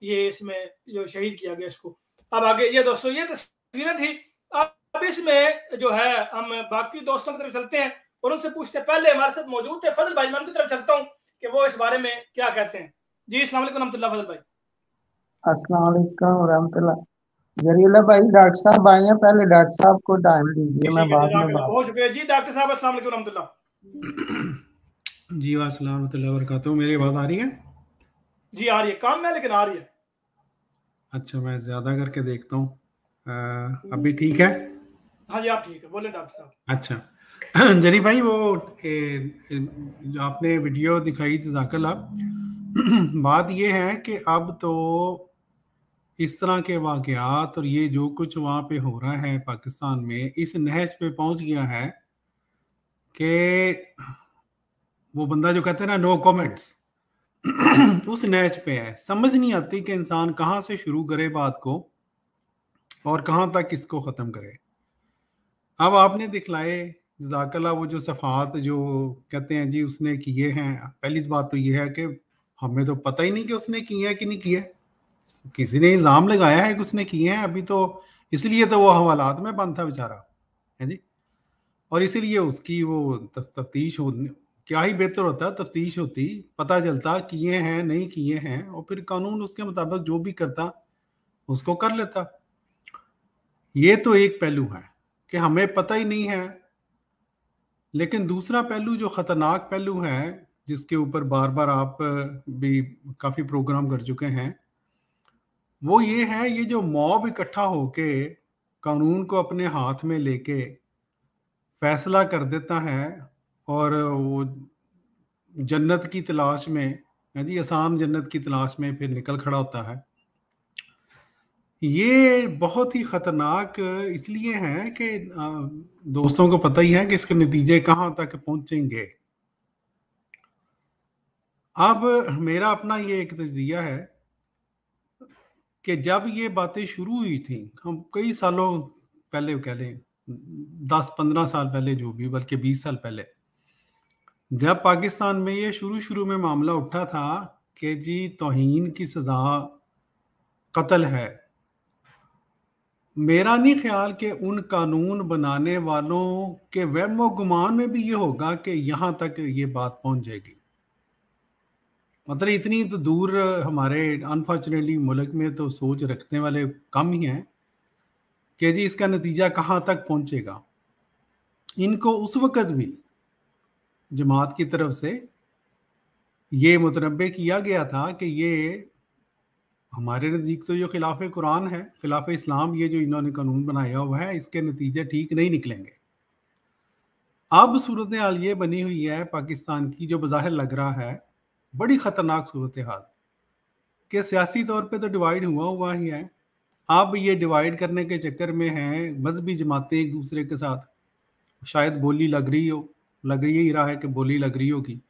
ये इसमें जो शहीद किया गया इसको। अब आगे ये दोस्तों ये तस्वीरें थी। अब इसमें जो है हम बाकी दोस्तों की तरफ चलते हैं और उनसे पूछते हैं। पहले हमारे साथ मौजूद थे फजल भाई, मैं उनकी तरफ चलता हूँ कि वो इस बारे में क्या कहते हैं। जी अस्सलाम वालेकुम रहमतुल्लाह। फजल भाई अस्सलाम वालेकुम रहमतुल्लाह। जरीला भाई डॉक्टर साहब आए हैं, पहले डॉक्टर साहब को टाइम दीजिए, मैं बाद में बात। बहुत शुक्रिया जी डॉक्टर साहब। अस्सलाम वालेकुम रहमतुल्लाह। जी अस्सलाम वालेकुम वबरकातुहू। मेरी आवाज़ आ रही है? जी आ रही है, काम है लेकिन आ रही है। अच्छा मैं ज़्यादा करके देखता हूँ, अभी ठीक है? हाँ जी आप ठीक है, बोले डॉक्टर साहब। अच्छा जरी भाई वो जो आपने वीडियो दिखाई जज़ाकल्लाह, बात ये है कि अब तो इस तरह के वाक़यात और ये जो कुछ वहाँ पे हो रहा है पाकिस्तान में, इस नहज पे पहुँच गया है कि वो बंदा जो कहते हैं ना नो कमेंट्स, उस नहज पे है। समझ नहीं आती कि इंसान कहाँ से शुरू करे बात को और कहाँ तक इसको ख़त्म करे। अब आपने दिखलाए जज़ाकल्लाह वो जो सफ़ात जो कहते हैं जी उसने किए हैं। पहली बात तो ये है कि हमें तो पता ही नहीं कि उसने किए हैं कि नहीं किए, किसी ने इल्ज़ाम लगाया है कि उसने किए हैं। अभी तो इसलिए तो वो हवालात में बंद था बेचारा, है जी, और इसीलिए उसकी वो तफ्तीश हो, क्या ही बेहतर होता, तफ्तीश होती, पता चलता किए हैं नहीं किए हैं, और फिर कानून उसके मुताबिक जो भी करता उसको कर लेता। ये तो एक पहलू है कि हमें पता ही नहीं है। लेकिन दूसरा पहलू जो ख़तरनाक पहलू है, जिसके ऊपर बार बार आप भी काफ़ी प्रोग्राम कर चुके हैं, वो ये है, ये जो मॉब इकट्ठा होके कानून को अपने हाथ में लेके फैसला कर देता है और वो जन्नत की तलाश में, है जी, आसान जन्नत की तलाश में फिर निकल खड़ा होता है। ये बहुत ही ख़तरनाक इसलिए है कि दोस्तों को पता ही है कि इसके नतीजे कहाँ तक पहुँचेंगे। अब मेरा अपना ये एक तजिया है कि जब ये बातें शुरू हुई थी, हम कई सालों पहले, कह लें 10-15 साल पहले, जो भी, बल्कि 20 साल पहले, जब पाकिस्तान में ये शुरू में मामला उठा था कि जी तौहीन की सज़ा कत्ल है, मेरा नहीं ख्याल कि उन कानून बनाने वालों के वहमो गुमान में भी ये होगा कि यहाँ तक ये बात पहुँच जाएगी। मतलब इतनी तो दूर हमारे अनफॉर्चुनेटली मुल्क में तो सोच रखने वाले कम ही हैं कि जी इसका नतीजा कहाँ तक पहुँचेगा। इनको उस वक़्त भी जमात की तरफ से ये मुतनब्बे किया गया था कि ये हमारे नज़दीक तो जो खिलाफ कुरान है, खिलाफ इस्लाम, ये जो इन्होंने कानून बनाया हुआ है, इसके नतीजे ठीक नहीं निकलेंगे। अब सूरत हाल ये बनी हुई है पाकिस्तान की, जो बज़ाहिर लग रहा है बड़ी ख़तरनाक सूरत हाल, कि सियासी तौर पे तो डिवाइड हुआ ही है। अब ये डिवाइड करने के चक्कर में हैं मजहबी जमातें एक दूसरे के साथ, शायद बोली लग ही रहा है कि बोली लग रही होगी।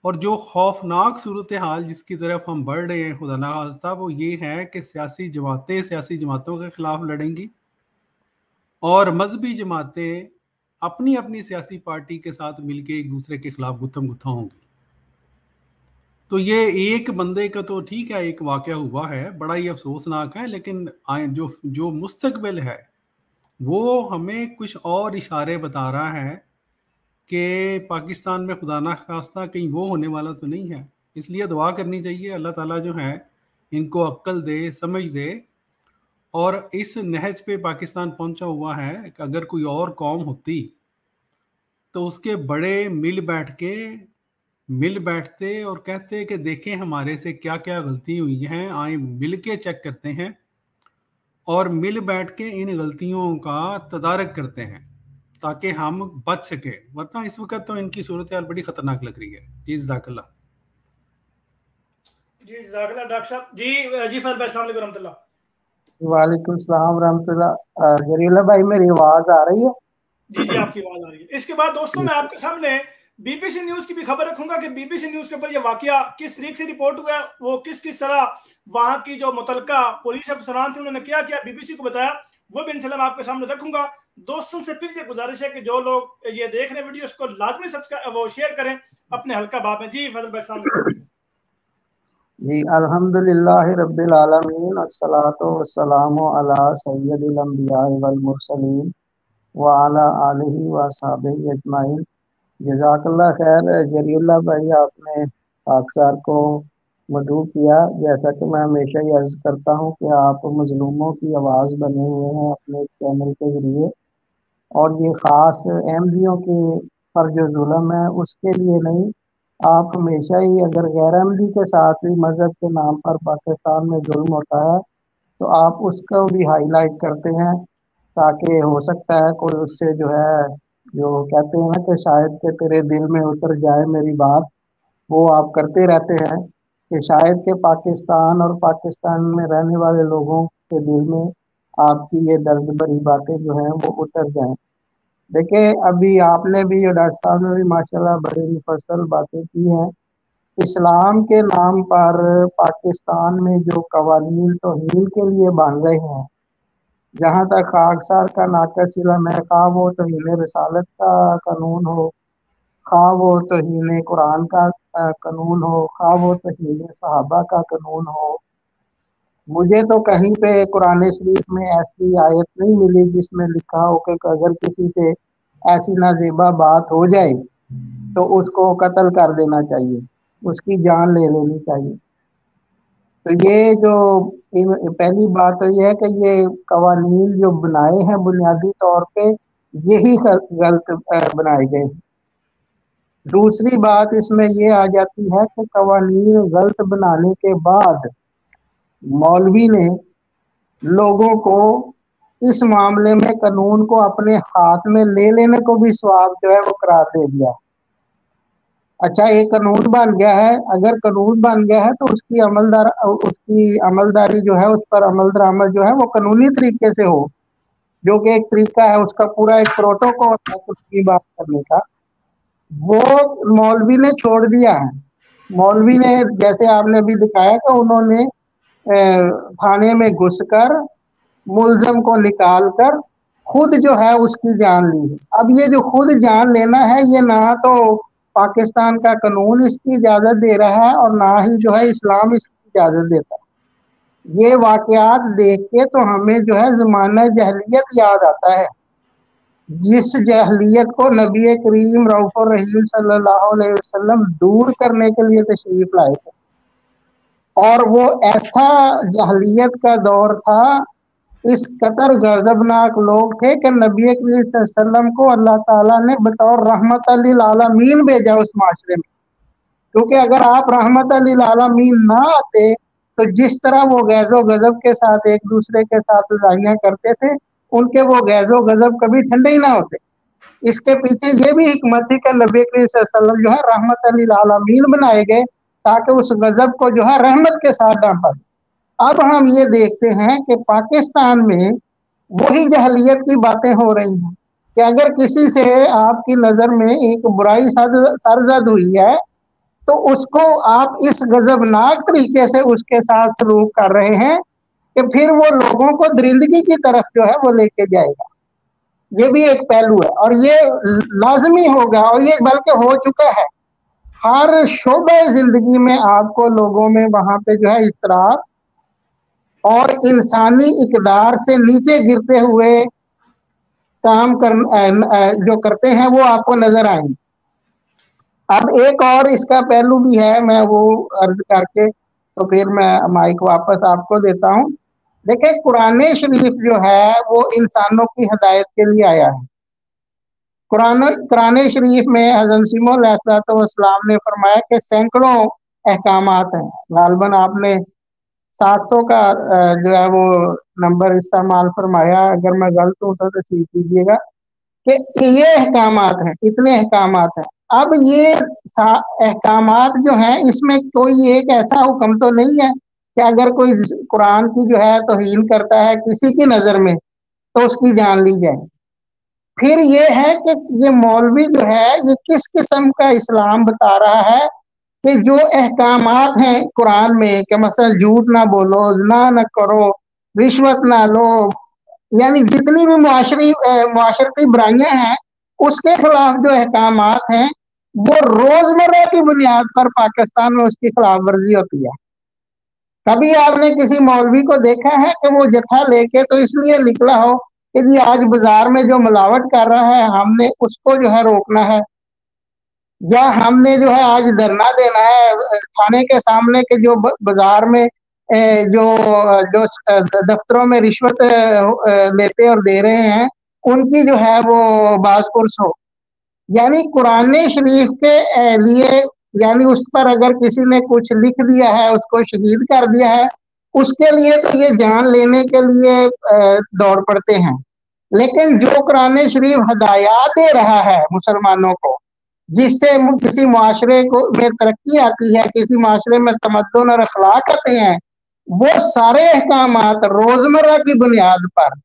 और जो खौफनाक सूरत हाल जिसकी तरफ हम बढ़ रहे हैं खुदा ना खास्ता, वो ये है कि सियासी जमातों के खिलाफ लड़ेंगी और मजहबी जमातें अपनी अपनी सियासी पार्टी के साथ मिलके एक दूसरे के खिलाफ गुत्थम गुत्था होंगी। तो ये एक बंदे का तो ठीक है, एक वाकया हुआ है, बड़ा ही अफसोसनाक है, लेकिन जो मुस्तकबिल है वो हमें कुछ और इशारे बता रहा है कि पाकिस्तान में खुदा ना खास्ता कहीं वो होने वाला तो नहीं है। इसलिए दुआ करनी चाहिए, अल्लाह ताला जो है इनको अक्ल दे, समझ दे। और इस नहज पे पाकिस्तान पहुंचा हुआ है कि अगर कोई और कौम होती तो उसके बड़े मिल बैठते और कहते कि देखें हमारे से क्या क्या गलती हुई हैं, आए मिल के चेक करते हैं और मिल बैठ के इन गलतियों का तदारक करते हैं ताकि हम बच सके। वरना इस वक्त तो इनकी सूरत हाल बड़ी खतरनाक लग रही है। जी जज़ाकल्लाह। जी जज़ाकल्लाह डॉक्टर साहब। जी फैज़ भाई, अस्सलाम वालेकुम रहमतुल्लाह। वालेकुम सलाम रहमतुल्लाह। जरीला भाई मेरी आवाज आ रही है? जी आपकी आवाज आ रही है। इसके बाद दोस्तों मैं आपके सामने बीबीसी न्यूज की भी खबर रखूंगा कि बीबीसी न्यूज के ऊपर यह वाकया किस तरीके से रिपोर्ट हुआ, वो किस तरह वहां की जो मुतलका पुलिस अफसरान थे उन्होंने क्या किया, बीबीसी को बताया, वो भी इंशाल्लाह मैं आपके सामने रखूंगा। दोस्तों से फिर ये गुजारिश है कि जो लोग ये देख रहे हैं वीडियो, उसको लाजमी सब्सक्राइब वो शेयर करें अपने हल्का बाप में। जी फजल भाई साहब। जी अल्हम्दुलिल्लाह रब्बिल आलमीन, अस्सलातु वस्सलामु अला सय्यदिल अंबिया वल मुरसलीन व अला आलिहि व असहाबिहि अजमाइन। जज़ाकल्लाह खैर जरीउल्लाह भाई, आपने अक्सर को मदऊ किया। जैसा कि मैं हमेशा ही अर्ज करता हूँ कि आप मजलूमों की आवाज़ बने हुए हैं अपने चैनल के जरिए, और ये ख़ास अहमदियों के पर जो जुल्म है उसके लिए नहीं, आप हमेशा ही अगर गैर अहमदी के साथ भी मज़हब के नाम पर पाकिस्तान में जुल्म होता है तो आप उसको भी हाईलाइट करते हैं, ताकि हो सकता है कोई उससे जो है, जो कहते हैं ना कि शायद के तेरे दिल में उतर जाए मेरी बात, वो आप करते रहते हैं कि शायद के पाकिस्तान और पाकिस्तान में रहने वाले लोगों के दिल में आपकी ये दर्द भरी बातें जो हैं वो उतर जाएं। देखिए, अभी आपने भी, जो डॉक्टर साहब ने भी माशाल्लाह बड़ी मुफस्सल बातें की हैं। इस्लाम के नाम पर पाकिस्तान में जो कवानीन तौहीन के लिए बन रहे हैं, जहाँ तक खाकसार का नाकस इलम है, खा वो तौहीन रिसालत का कानून हो, खा वो तौहीन कुरान का कानून हो, खा वो तौहीन सहाबा का कानून हो, मुझे तो कहीं पे कुरान शरीफ में ऐसी आयत नहीं मिली जिसमें लिखा हो कि अगर किसी से ऐसी नाजेबा बात हो जाए तो उसको कत्ल कर देना चाहिए, उसकी जान ले लेनी चाहिए। तो ये जो पहली बात तो यह है कि ये कवानीन जो बनाए हैं बुनियादी तौर पे यही गलत बनाए गए। दूसरी बात इसमें ये आ जाती है कि कवानीन गलत बनाने के बाद मौलवी ने लोगों को इस मामले में कानून को अपने हाथ में ले लेने को भी सवाब जो है वो करार दे दिया। अच्छा, ये कानून बन गया है, अगर कानून बन गया है तो उसकी अमलदारी जो है, उस पर अमल दरामद जो है वो कानूनी तरीके से हो, जो कि एक तरीका है, उसका पूरा एक प्रोटोकॉल है उसकी बात करने का, वो मौलवी ने छोड़ दिया है। मौलवी ने, जैसे आपने भी दिखाया कि उन्होंने थाने में घुसकर मुलजम को निकाल कर खुद जो है उसकी जान ली है। अब ये जो खुद जान लेना है, ये ना तो पाकिस्तान का कानून इसकी इजाजत दे रहा है और ना ही जो है इस्लाम इसकी इजाजत देता है। ये वाकयात देख के तो हमें जो है ज़माना जहलियत याद आता है, जिस जहलियत को नबी करीम रऊफ़ुर रहीम सल्लल्लाहु अलैहि वसल्लम दूर करने के लिए तशरीफ लाए थे। और वो ऐसा जहलियत का दौर था, इस कदर गजबनाक लोग थे कि नबी करीम सल्लल्लाहु अलैहि वसल्लम को अल्लाह ताला ने बतौर रहमत लिल आलमीन भेजा उस माशरे में, क्योंकि अगर आप रहमत लिल आलमीन ना आते तो जिस तरह वो गैज़ो गजब के साथ एक दूसरे के साथ लड़ाइयाँ करते थे, उनके वो गैज़ो गजब कभी ठंडे ही ना होते। इसके पीछे ये भी हिकमत थी कि नबी करीम सल्लल्लाहु अलैहि वसल्लम जो है रहमत लिल आलमीन बनाए गए, ताकि उस गजब को जो है रहमत के साथ डांटा जाए। अब हम ये देखते हैं कि पाकिस्तान में वही जहलियत की बातें हो रही हैं कि अगर किसी से आपकी नजर में एक बुराई सरजद हुई है, तो उसको आप इस गजबनाक तरीके से उसके साथ सलूक कर रहे हैं कि फिर वो लोगों को दरिंदगी की तरफ जो है वो लेके जाएगा। ये भी एक पहलू है और ये लाजमी होगा, और ये बल्कि हो चुका है। हर शोबे जिंदगी में आपको लोगों में वहां पे जो है इस्तराब और इंसानी इकदार से नीचे गिरते हुए काम जो करते हैं वो आपको नजर आएंगे। अब एक और इसका पहलू भी है, मैं वो अर्ज करके तो फिर मैं माइक वापस आपको देता हूँ। देखिए, कुरान शरीफ जो है वो इंसानों की हिदायत के लिए आया है। कुरान शरीफ में हज़रत मसीह मौऊद अलैहिस्सलाम ने फरमाया कि सैकड़ों अहकामात हैं। गालबन आपने 700 का जो है वो नंबर इस्तेमाल फरमाया, अगर मैं गलत हूँ तो ठीक कीजिएगा, कि ये अहकामात हैं, इतने अहकामात हैं। अब ये अहकामात जो हैं, इसमें कोई एक ऐसा हुक्म तो नहीं है कि अगर कोई कुरान की जो है तौहीन करता है किसी की नजर में तो उसकी जान ली जाए। फिर ये है कि ये मौलवी जो है ये किस किस्म का इस्लाम बता रहा है कि जो अहकामात हैं कुरान में कि मसलन झूठ ना बोलो, ज़िना ना करो, रिश्वत ना लो, यानी जितनी भी मुआशरती बुराइयां हैं उसके खिलाफ जो अहकामात हैं वो रोजमर्रा की बुनियाद पर पाकिस्तान में उसकी खिलाफ वर्जी होती है। कभी आपने किसी मौलवी को देखा है कि वो जत्था लेके तो इसलिए निकला हो कि जी आज बाजार में जो मिलावट कर रहा है हमने उसको जो है रोकना है, या हमने जो है आज धरना देना है थाने के सामने के जो बाजार में जो दफ्तरों में रिश्वत लेते और दे रहे हैं उनकी जो है वो बाज़पुरस हो। यानी कुरान शरीफ के लिए, यानी उस पर अगर किसी ने कुछ लिख दिया है, उसको शहीद कर दिया है, उसके लिए तो ये जान लेने के लिए दौड़ पड़ते हैं। लेकिन जो कुरान शरीफ हदायत दे रहा है मुसलमानों को, जिससे किसी माशरे को में तरक्की आती है, किसी माशरे में तमद्दुन और अखलाक आते हैं, वो सारे अहकामात रोजमर्रा की बुनियाद पर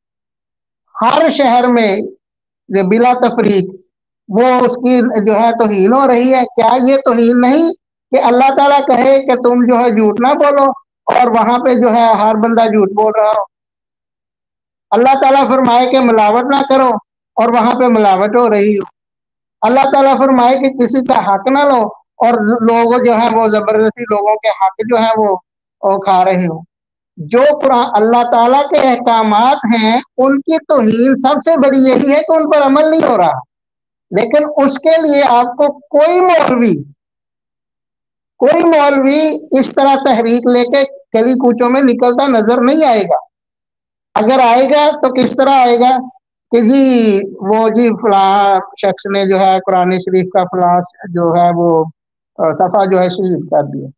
हर शहर में बिला तफरीक वो उसकी जो है तौहीन हो रही है। क्या ये तौहीन नहीं कि अल्लाह ताला कहे कि तुम जो है झूठ ना बोलो और वहां पे जो है हर बंदा झूठ बोल रहा हो? अल्लाह ताला फरमाए कि मिलावट ना करो और वहां पे मिलावट हो रही हो। अल्लाह ताला फरमाए कि किसी का हक ना लो और लोग जो है वो जबरदस्ती लोगों के हक जो है वो खा रहे हो। जो कुरान अल्लाह ताला के अहकामात हैं उनकी तौहीन सबसे बड़ी यही है कि उन पर अमल नहीं हो रहा। लेकिन उसके लिए आपको कोई मौलवी इस तरह तहरीक लेके गली कूचों में निकलता नजर नहीं आएगा। अगर आएगा तो किस तरह आएगा कि जी फला शख्स ने जो है कुरान शरीफ का फला जो है वो सफा जो है शहीद कर दिया।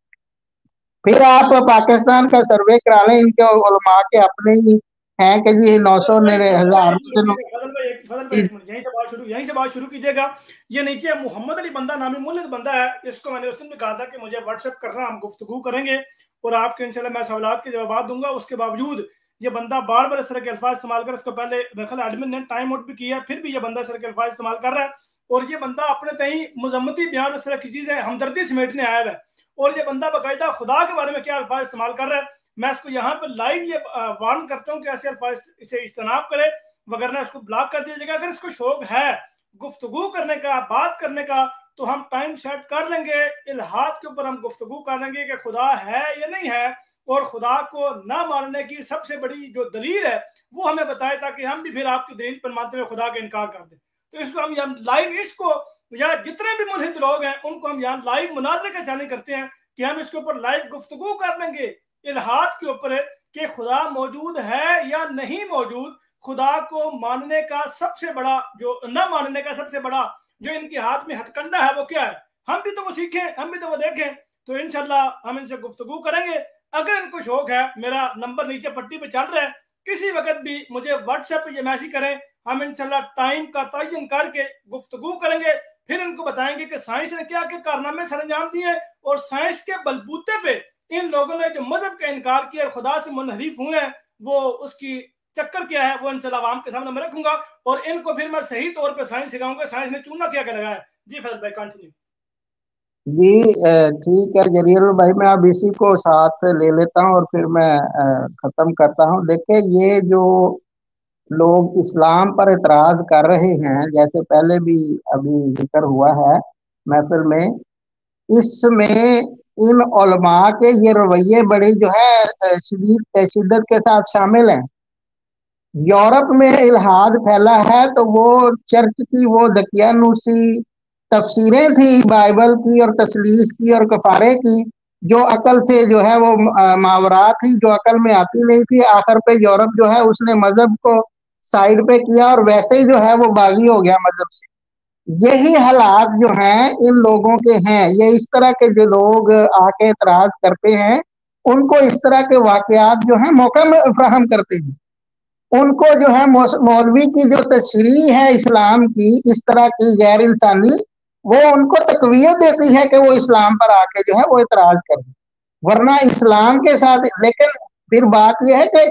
फिर आप पाकिस्तान का सर्वे करा लें, इनके उलमा के अपने ही हैं कि जी 900 1000 यहीं से बात शुरू कीजिएगा। ये नीचे मोहम्मद अली बंदा नामी मुल्लिद बंदा है, इसको मैंने उस दिन भी कहा था कि मुझे व्हाट्सएप करना, हम गुफ्तगू करेंगे और आपके इंशाल्लाह मैं सवालात के जवाब दूंगा। उसके बावजूद ये बंदा बार बार इस तरह के अल्फाज इस्तेमाल कर, इसको पहले मेरे ख्याल एडमिन ने टाइम आउट भी किया, फिर भी ये बंदा इस तरह के अल्फाज इस्तेमाल कर रहा है। और ये बंदा अपने तई मजम्मती बयान इस तरह की चीजें हमदर्दी समेटने आया है और ये बंदा बाकायदा खुदा के बारे में क्या अल्फाज इस्तेमाल कर रहा है। मैं इसको यहाँ पर लाइव ये वार्न करता हूँ कि ऐसे अल्फाज इसे इज्तनाब करे, वगरना इसको ब्लॉक कर दिया जाएगा। अगर इसको शौक है गुफ्तगू करने का, बात करने का, तो हम टाइम सेट कर लेंगे, इल्हाद के ऊपर हम गुफ्तगू कर लेंगे कि खुदा है या नहीं है, और खुदा को ना मानने की सबसे बड़ी जो दलील है वो हमें बताए, ताकि हम भी फिर आपकी दलील पर मानते हुए खुदा का इनकार कर दें। तो इसको हम लाइव, इसको या जितने भी मुल्हिद लोग हैं उनको हम यहाँ लाइव मुनाज़रे का जाने करते हैं कि हम इसके ऊपर लाइव गुफ्तगू कर लेंगे इल्हाद के ऊपर कि खुदा मौजूद है या नहीं मौजूद। खुदा को मानने का सबसे बड़ा, जो न मानने का सबसे बड़ा जो इनके हाथ में हथकंडा है वो क्या है, हम भी तो वो सीखें, हम भी तो वो देखें। तो इंशाल्लाह हम इनसे गुफ्तगू करेंगे। अगर इनको शौक है, मेरा नंबर नीचे पट्टी पे चल रहा है, किसी वक्त भी मुझे व्हाट्सएप पे ये मैसेज करें, हम इंशाल्लाह टाइम का तयन करके गुफ्तगू करेंगे, फिर इनको बताएंगे कि साइंस ने क्या क्या कारनामे सरंजाम दिए और साइंस के बलबूते पे इन लोगों ने जो मजहब का इनकार किया और खुदा से मुनहरिफ हुए हैं, वो उसकी चक्कर क्या है, वो इंशाल्लाह आवाम के सामने मैं रखूंगा और इनको फिर मैं सही तौर पे साइंस सिखाऊंगा, साइंस ने चूना क्या क्या लगाया। जी फैजल भाई कंटिन्यू। जी ठीक है जरील भाई, मैं अब इसी को साथ ले लेता हूँ और फिर मैं खत्म करता हूँ। देखिए, ये जो लोग इस्लाम पर एतराज कर रहे हैं, जैसे पहले भी अभी जिक्र हुआ है महफिल में, इसमें इन उलमा के ये रवैये बड़े जो है शिद्दत के साथ शामिल हैं। यूरोप में इल्हाद फैला है तो वो चर्च की वो दकियानूसी तफसीरें थी बाइबल की और तसलीस की और कफारे की, जो अकल से जो है वो मावरा थी, जो अकल में आती नहीं थी। आखिर पे यूरोप जो है उसने मजहब को साइड पे किया और वैसे ही जो है वो बागी हो गया मजहब से। यही हालात जो हैं इन लोगों के हैं। ये इस तरह के जो लोग आके एतराज करते हैं, उनको इस तरह के वाकयात जो है मौका में फ्राहम करते हैं। उनको जो है मौलवी की जो तशरीह है इस्लाम की इस तरह की गैर इंसानी, वो उनको तकवीयत देती है कि वो इस्लाम पर आके जो है वो इतराज करें, वरना इस्लाम के साथ। लेकिन फिर बात यह है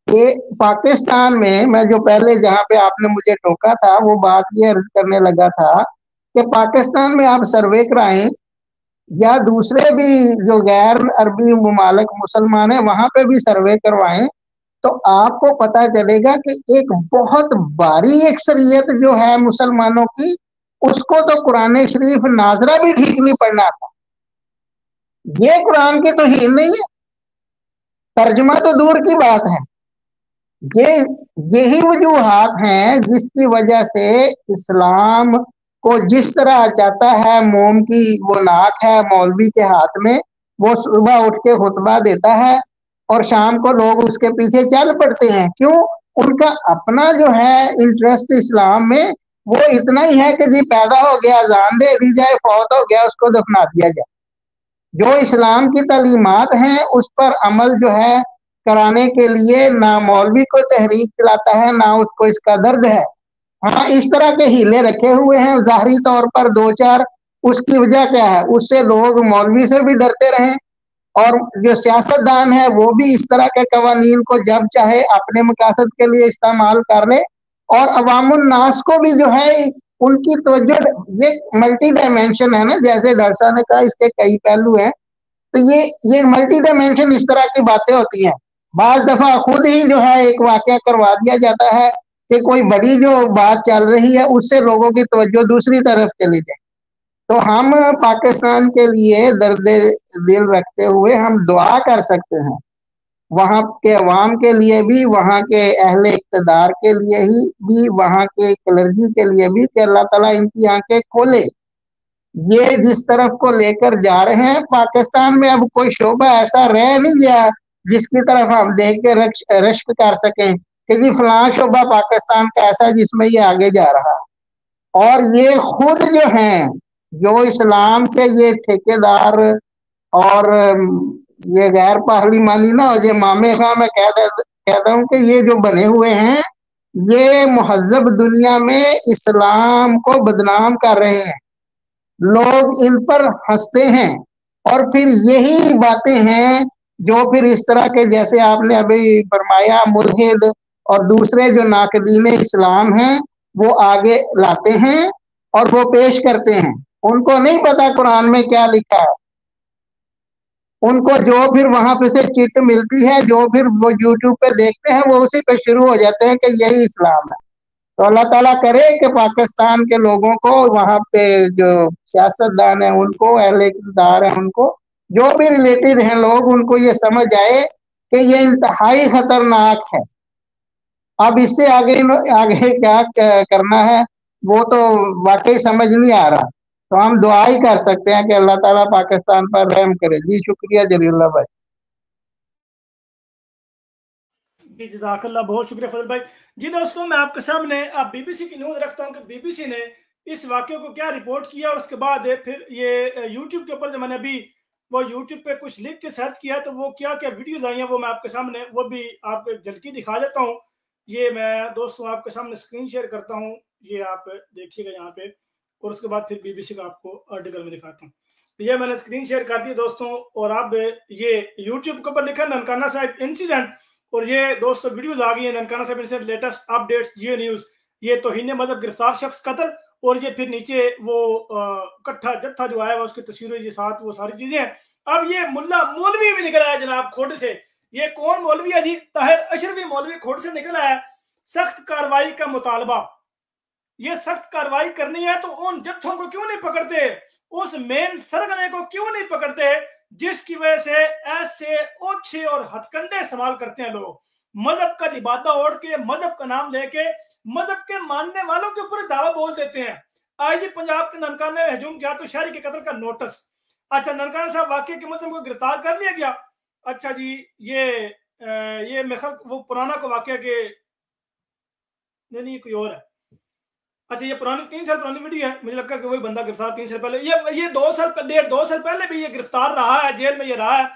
कि पाकिस्तान में, मैं जो पहले जहां पे आपने मुझे टोका था वो बात ये अर्ज करने लगा था कि पाकिस्तान में आप सर्वे कराएं या दूसरे भी जो गैर अरबी ममालिक मुसलमान है वहां पे भी सर्वे करवाएं, तो आपको पता चलेगा कि एक बहुत भारी अक्सरियत जो है मुसलमानों की, उसको तो कुरान शरीफ नाजरा भी ठीक नहीं पढ़ना आता। ये कुरान की तौहीन नहीं है, तर्जुमा तो दूर की बात है। ये यही वजूहात हैं जिसकी वजह से इस्लाम को जिस तरह चाहता है, मोम की वो नाक है मौलवी के हाथ में, वो सुबह उठ के खुतबा देता है और शाम को लोग उसके पीछे चल पड़ते हैं। क्यों? उनका अपना जो है इंटरेस्ट इस्लाम में वो इतना ही है कि जी पैदा हो गया अजान दे दी जाए, फौत हो गया उसको दफना दिया जाए। जो इस्लाम की तालीमात हैं उस पर अमल जो है कराने के लिए ना मौलवी को तहरीक चलाता है, ना उसको इसका दर्द है। हाँ, इस तरह के हीले रखे हुए हैं जाहिरी तौर पर दो चार। उसकी वजह क्या है? उससे लोग मौलवी से भी डरते रहे और जो सियासतदान है वो भी इस तरह के कवानीन को जब चाहे अपने मकासद के लिए इस्तेमाल कर ले, और अवामुन नास को भी जो है उनकी तवज्जो, ये मल्टी डायमेंशन है ना, जैसे डॉक्टर साहब ने कहा इसके कई पहलू हैं। तो ये मल्टी डायमेंशन इस तरह की बातें होती हैं। बाज दफा खुद ही जो है एक वाकया करवा दिया जाता है कि कोई बड़ी जो बात चल रही है उससे लोगों की तवज्जो दूसरी तरफ चली जाए। तो हम पाकिस्तान के लिए दर्द दिल रखते हुए हम दुआ कर सकते हैं, वहां के अवाम के लिए भी, वहां के अहले इक़्तिदार के लिए ही भी, वहां के क्लर्जी के लिए भी, कि अल्लाह ताला इनकी आंखें खोले। ये जिस तरफ को लेकर जा रहे हैं, पाकिस्तान में अब कोई शोबा ऐसा रह नहीं गया जिसकी तरफ हम देख के रश्क कर सकें कि जी फलां शोबा पाकिस्तान का ऐसा जिसमें ये आगे जा रहा है। और ये खुद जो हैं, जो इस्लाम के ये ठेकेदार और ये गैर पार्लिमानी ना हो, ये मामे खां मैं कहता हूँ कि ये जो बने हुए हैं ये मुहज्जब दुनिया में इस्लाम को बदनाम कर रहे हैं। लोग इन पर हंसते हैं और फिर यही बातें हैं जो फिर इस तरह के, जैसे आपने अभी फरमाया, मुल्हिद और दूसरे जो नाकदीन इस्लाम हैं वो आगे लाते हैं और वो पेश करते हैं। उनको नहीं पता कुरान में क्या लिखा है, उनको जो फिर वहां पे से चिट मिलती है, जो फिर वो यूट्यूब पे देखते हैं, वो उसी पे शुरू हो जाते हैं कि यही इस्लाम है। तो अल्लाह ताला करे कि पाकिस्तान के लोगों को, वहां पे जो सियासतदान है उनको, अहले इक़्तिदार है उनको, जो भी रिलेटेड हैं लोग, उनको ये समझ आए कि ये इंतहाई खतरनाक है। अब इससे आगे आगे क्या करना है वो तो वाकई समझ नहीं आ रहा। तो हम दुआ ही कर सकते हैं कि अल्लाह ताला पाकिस्तान पर रहम करे। जी शुक्रिया जलील्लाह भाई। जी जज़ाकल्लाह, बहुत शुक्रिया फजल भाई। जी दोस्तों, मैं आपके सामने अब बीबीसी की न्यूज़ रखता हूँ कि बीबीसी ने इस वाक़े को क्या रिपोर्ट किया और उसके बाद फिर ये यूट्यूब के ऊपर जो मैंने अभी वो यूट्यूब पे कुछ लिख के सर्च किया तो वो क्या क्या वीडियोज आई हैं वो मैं आपके सामने वो भी आपको एक झलकी दिखा देता हूँ। ये मैं दोस्तों आपके सामने स्क्रीन शेयर करता हूँ, ये आप देखिएगा यहाँ पे, और उसके बाद फिर बीबीसी का आपको आर्टिकल में दिखाता हूँ। ये मैंने स्क्रीन शेयर कर दी दोस्तों, और अब ये यूट्यूब के ऊपर लिखा ननकाना साहिब इंसिडेंट, और ये दोस्तों वीडियोज आ गई है Nankana Sahib incident latest updates Geo news, ये तौहीन मतलब गिरफ्तार शख्स कत्ल, और ये फिर नीचे वो कट्ठा जत्था जो आया हुआ उसकी तस्वीरें ये साथ वो सारी चीजें हैं। अब ये मुल्ला मौलवी भी निकल आया जनाब खोड से, ये कौन मौलवी है जी? ताहिर अशरफी मौलवी खोड से निकल आया। सख्त कार्रवाई का मुतालबा, ये सख्त कार्रवाई करनी है तो उन जत्थों को क्यों नहीं पकड़ते, उस मेन सरगने को क्यों नहीं पकड़ते जिसकी वजह से ऐसे ओछे और हथकंडे इस्तेमाल करते हैं लोग, मजहब का लिबादा ओढ़ के, मजहब का नाम लेके, मजहब के मानने वालों के ऊपर दावा बोल देते हैं। आईजी पंजाब के ननकाना में हजूम किया तो शहरी के कत्ल का नोटिस। अच्छा, ननकाना साहब वाकई के मुल्जिम को गिरफ्तार कर लिया गया। अच्छा जी, ये मेरे ख्याल वो पुराना को वाकया के नहीं कोई और है। अच्छा, ये पुरानी 3 साल पुरानी वीडियो है, मुझे लगता है कि वही बंदा गिरफ्तार 3 साल पहले, ये 2 साल पहले भी ये गिरफ्तार रहा है, जेल में ये रहा है,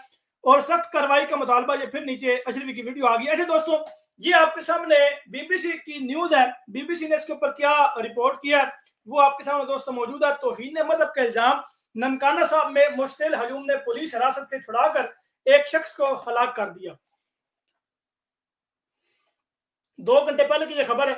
और सख्त कार्रवाई का मुतालबा। ये फिर नीचे अशरफी की वीडियो आ गई। अच्छा दोस्तों, ये आपके सामने बीबीसी की न्यूज है, बीबीसी ने इसके ऊपर क्या रिपोर्ट किया वो आपके सामने दोस्तों मौजूद है। तौहीन मजहब का इल्जाम, ननकाना साहब में मुश्तिल हजूम ने पुलिस हिरासत से छुड़ाकर एक शख्स को हलाक कर दिया। 2 घंटे पहले की यह खबर है।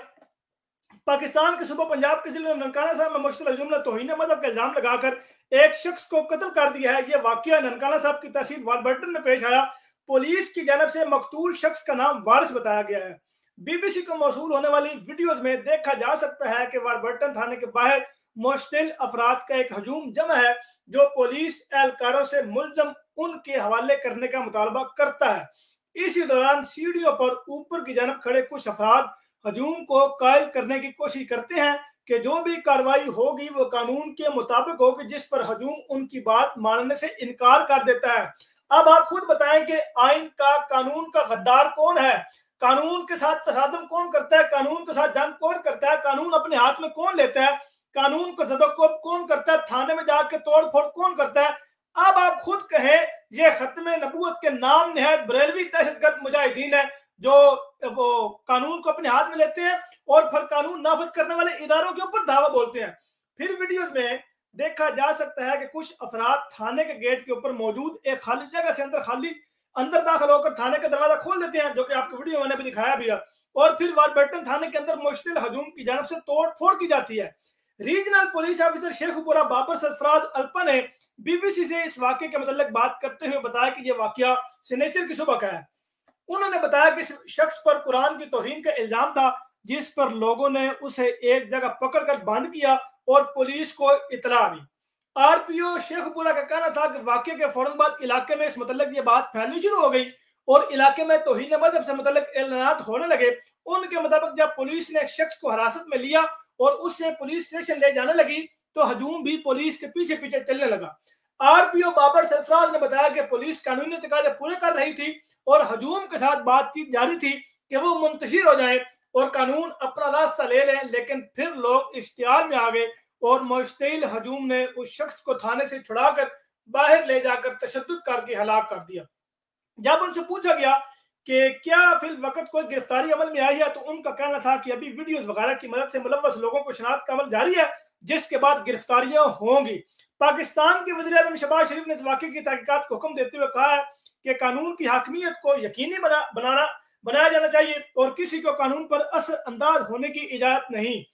पाकिस्तान के सूबा पंजाब के जिले ननकाना साहब में मुश्तिल हजूम ने तौहीन मजहब का इल्जाम लगाकर एक शख्स को कत्ल कर दिया है। यह वाकया ननकाना साहब की तहसील वारबर्टन में पेश आया। पुलिस की जानब से मकतूल शख्स का नाम वारिस बताया गया है। बीबीसी को मौसूल होने वाली वीडियोज में देखा जा सकता है कि वारबर्टन थाने के बाहर मुश्तिल अफराद का एक हजूम जमा है जो पुलिस एहलकारों से मुल्जम उनके हवाले करने का मुतालबा करता है। इसी दौरान सीढ़ियों पर ऊपर की जानब खड़े कुछ अफराद हजूम को कायल करने की कोशिश करते हैं कि जो भी कार्रवाई होगी वो कानून के मुताबिक होगी, जिस पर हजूम उनकी बात मानने से इनकार कर देता है। अब आप खुद बताएं कि आइन का, कानून का गद्दार कौन है? कानून के साथ तसादम कौन करता है? कानून के साथ जंग कौन करता है? कानून अपने हाथ में कौन लेता है? कानून को ज़दोकोब कौन करता है? थाने में जाके तोड़ फोड़ कौन करता है? अब आप खुद कहें ये खत्मे नबूवत के नाम निहायत बरेलवी दहशतगर्द मुजाहिदीन है जो वो कानून को अपने हाथ में लेते हैं और फिर कानून नाफिज करने वाले इदारों के ऊपर दावा बोलते हैं। फिर वीडियोस में देखा जा सकता है कि कुछ अफराद थाने के गेट के ऊपर मौजूद एक खाली जगह से अंदर दाखिल होकर थाने का दरवाजा खोल देते हैं, जो कि आपको वीडियो मैंने भी दिखाया भी है, और फिर वारबर्टन थाने के अंदर मुश्तिल हजूम की जानब से तोड़ फोड़ की जाती है। Regional police officer Sheikhupura Babar Sarfaraz Alpa ने बीबीसी से इस वाकये के मतलब बात करते हुए बताया कि यह वाकया शनिचर की सुबह का है। उन्होंने बताया कि इस शख्स पर कुरान की तौहीन का इल्जाम था, जिस पर लोगों ने उसे एक जगह पकड़कर बंद किया और पुलिस को इतला दी। आरपीओ शेखपुरा का कहना था कि वाकये के फौरन बाद इलाके में इस मतलब ये बात फैलनी शुरू हो गई और इलाके में तौहीन मजहब से मुतल्लिक ऐलानात होने लगे। उनके मुताबिक जब पुलिस ने एक शख्स को हिरासत में लिया और उससे पुलिस स्टेशन ले जाने लगी तो हजूम भी पुलिस के पीछे पीछे चलने लगा। आरपीओ बाबर सरफराज ने बताया कि पुलिस कानूनी तकाजे पूरे कर रही थी और हजूम के साथ बातचीत जारी थी कि वो मुंतशिर हो जाए और कानून अपना रास्ता ले लें, लेकिन फिर लोग इश्तियाल में आ गए और मुश्तिल हजूम ने उस शख्स को थाने से छुड़ाकर बाहर ले जाकर तशद्दुद करके हलाक कर दिया। जब उनसे पूछा गया कि क्या फिल वक्त कोई गिरफ्तारी अमल में आई है तो उनका कहना था कि अभी वीडियोस वगैरह की मदद से मुलव्वस लोगों को शनाख्त का अमल जारी है, जिसके बाद गिरफ्तारियां होंगी। पाकिस्तान के वज़ीर आज़म शहबाज शरीफ ने इस वाक़ये की तहकीकात को हुक्म देते हुए कहा है कि कानून की हाकमियत को यकीनी बनाया जाना चाहिए और किसी को कानून पर असर अंदाज होने की इजाजत नहीं।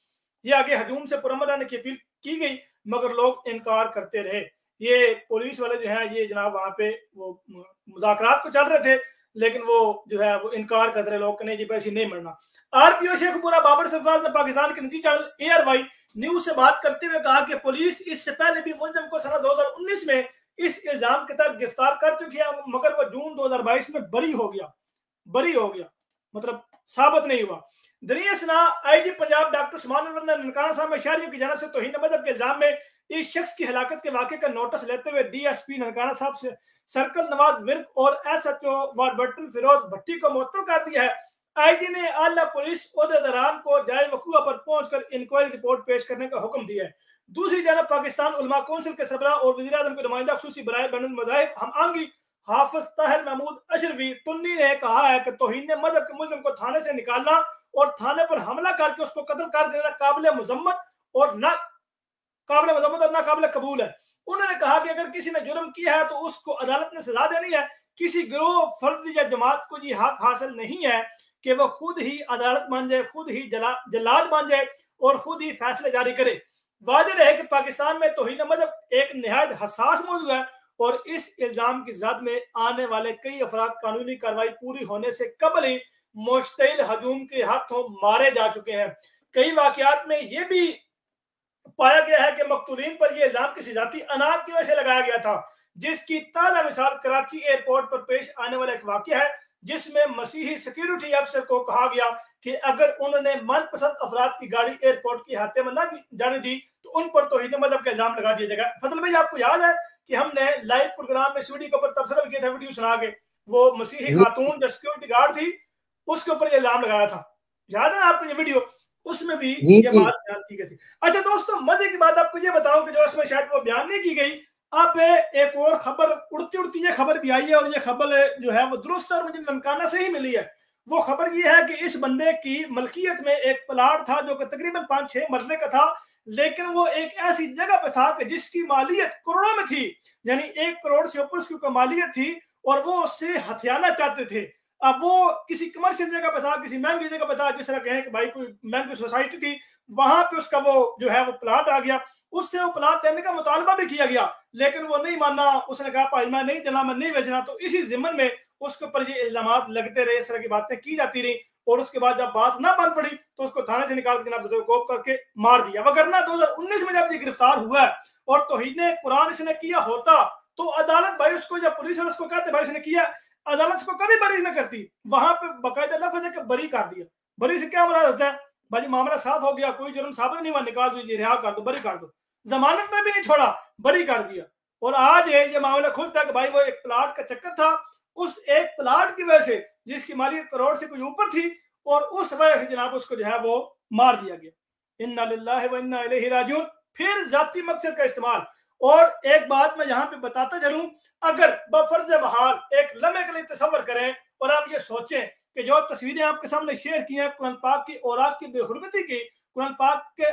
ये आगे हजूम से पुरअमन रहने की अपील की गई मगर लोग इनकार करते रहे। ये पुलिस वाले जो हैं ये जनाब वहाँ पे वो मुज़ाकरात को चल रहे थे, लेकिन वो जो है वो इनकार कर रहे लोग, नहीं जी पैसे नहीं मरना। आरपीओ शेखपुरा बाबर सरफराज ने पाकिस्तान के निजी चैनल एआरवाई न्यूज से बात करते हुए कहा कि पुलिस इससे पहले भी मुलजिम को सन 2019 में इस इल्जाम के तहत गिरफ्तार कर चुकी है, मगर वो जून 2022 में बरी हो गया, मतलब साबित नहीं हुआ। दरिया सना आईजी पंजाब डॉक्टर उस्मान ने ननकाना साहब में शहरियों की जानब से तौहीन मजहब के इल्जाम में इस शख्स की हलाकत के वाक़े का नोटिस लेते हुए डीएसपी ननकाना साहब से सर्कल नवाज विर्क और एसएचओ वारबर्टन फिरोज भट्टी को मुअत्तल कर दिया है। आईजी ने आला पुलिस ओहदेदारान को जाए वकूआ पर पहुंचकर इंक्वायरी रिपोर्ट पेश करने का हुक्म दिया है। दूसरी जानब पाकिस्तान उलमा कौंसिल के सरबराह और वज़ीर-ए-आज़म के नुमाइंदा खुसूसी बराए बैनुल मज़ाहिब हम आंगी हाफिज ताहिर महमूद अशरफी टुन्नी ने कहा है कि तौहीन मजहब के मुल्ज़िम को थाने से निकालना और थाने पर हमला करके उसको कत्ल कर देना काबिल मजम्मत और नाकाबिल कबूल है। उन्होंने कहा कि अगर किसी ने जुर्म किया है तो उसको अदालत ने सजा देनी है। किसी गिरोह, फर्द या जमात को ये हक हासिल नहीं है कि वह खुद ही अदालत बन जाए, खुद ही जल्लाद बन जाए और खुद ही फैसले जारी करे। वाजिब है कि पाकिस्तान में तौहीन मजहब एक निहायत हसास मौजूद है और इस इल्जाम की जद में आने वाले कई अफराद कानूनी कार्रवाई पूरी होने से कबल ही मुश्तइल हजूम के हाथों मारे जा चुके हैं। कई वाकयात में यह भी पाया गया है कि मकतूलीन पर यह इल्जाम किसी जाती अनाद की वजह से लगाया गया था, जिसकी ताज़ा मिसाल कराची एयरपोर्ट पर पेश आने वाला एक वाकया है, जिसमें मसीही सिक्योरिटी अफसर को कहा गया कि अगर उन्होंने मनपसंद अफराद की गाड़ी एयरपोर्ट की हाथे में न जाने दी तो उन पर तौहीन मजहब का इल्जाम लगा दिया जाएगा। फजल भाई, आपको याद है कि हमने लाइव प्रोग्राम में इस वीडियो के ऊपर तबसरा भी किया था, वीडियो सुना के, वो मसीही खातून जो सिक्योरिटी गार्ड थी उसके ऊपर ये इल्जाम लगाया था, याद है ना आपको ये वीडियो? उसमें भी ये बात बयान की गई थी। अच्छा दोस्तों, मजे की बात आपको ये बताऊं कि जो इसमें शायद वो बयान नहीं की गई, अब एक और खबर उड़ती उड़ती ये खबर भी आई है और ये खबर जो है वो दुरुस्त और मुझे ननकाना से ही मिली है। वो खबर ये है कि इस बंदे की मलकियत में एक प्लाट था जो कि तकरीबन 5-6 मरले का था, लेकिन वो एक ऐसी जगह पे था कि जिसकी मालियत करोड़ों में थी, यानी 1 करोड़ से ऊपर उसकी मालियत थी और वो उससे हथियाना चाहते थे। अब वो किसी कमर्शियल जगह पे था, किसी महंगी जगह पे था, जिस तरह कहें कि भाई कोई महंगी सोसाइटी थी, वहां पे उसका वो जो है वो प्लाट आ गया। उससे वो प्लाट देने का मुतालबा भी किया गया, लेकिन वो नहीं माना। उसने कहा भाई मैं नहीं देना, मैं नहीं बेचना। तो इसी जिम्मन में उसके ऊपर ये इल्जामात लगते रहे, इस तरह की बातें की जाती रही और उसके बाद जब बात ना बन पड़ी तो उसको थाने से निकाल के जनाब कोप करके मार दिया। वगरना 2019 में जब ये गिरफ्तार हुआ और तौहीन कुरान इसने किया होता तो अदालत भाई उसको, जब पुलिस और उसको कहते भाई इसने किया, अदालत उसको कभी बरी न करती। वहां पे बाकायदा लफ्ज है कि बरी कर दिया। बरी से क्या मुराद होता है? भाई मामला साफ हो गया, कोई जुर्म साबित नहीं हुआ, निकाल दीजिए, रिहा कर दो, बरी कर दो। जमानत में भी नहीं छोड़ा, बरी कर दिया। और आज ये मामला खुलता है कि भाई वो एक प्लाट का चक्कर था, उस एक प्लाट की वजह से जिसकी मालियत करोड़ से कुछ ऊपर थी और उस वजह से जनाब उसको जो है वो मार दिया गया। इन्ना लिल्लाहि व इन्ना इलैहि राजिऊन। फिर जाती मकसद का इस्तेमाल। और एक बात मैं यहाँ पे बताता चलूं, अगर बफर्ज बहाल एक लम्हे के लिए तसव्वुर करें और आप ये सोचें कि जो तस्वीरें आपके सामने शेयर की हैं कुरान पाक की औराक की बेहुरमती की, कुरान पाक के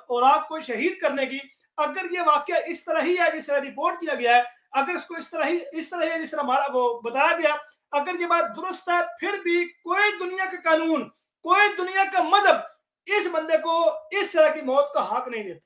औराक को शहीद करने की, अगर ये वाकया इस तरह ही है जिस तरह रिपोर्ट किया गया है, अगर इसको इस तरह है जिस तरह वो बताया गया, अगर ये बात दुरुस्त है, फिर भी कोई दुनिया का कानून, कोई दुनिया का मजहब इस बंदे को इस तरह की मौत का हक नहीं देता।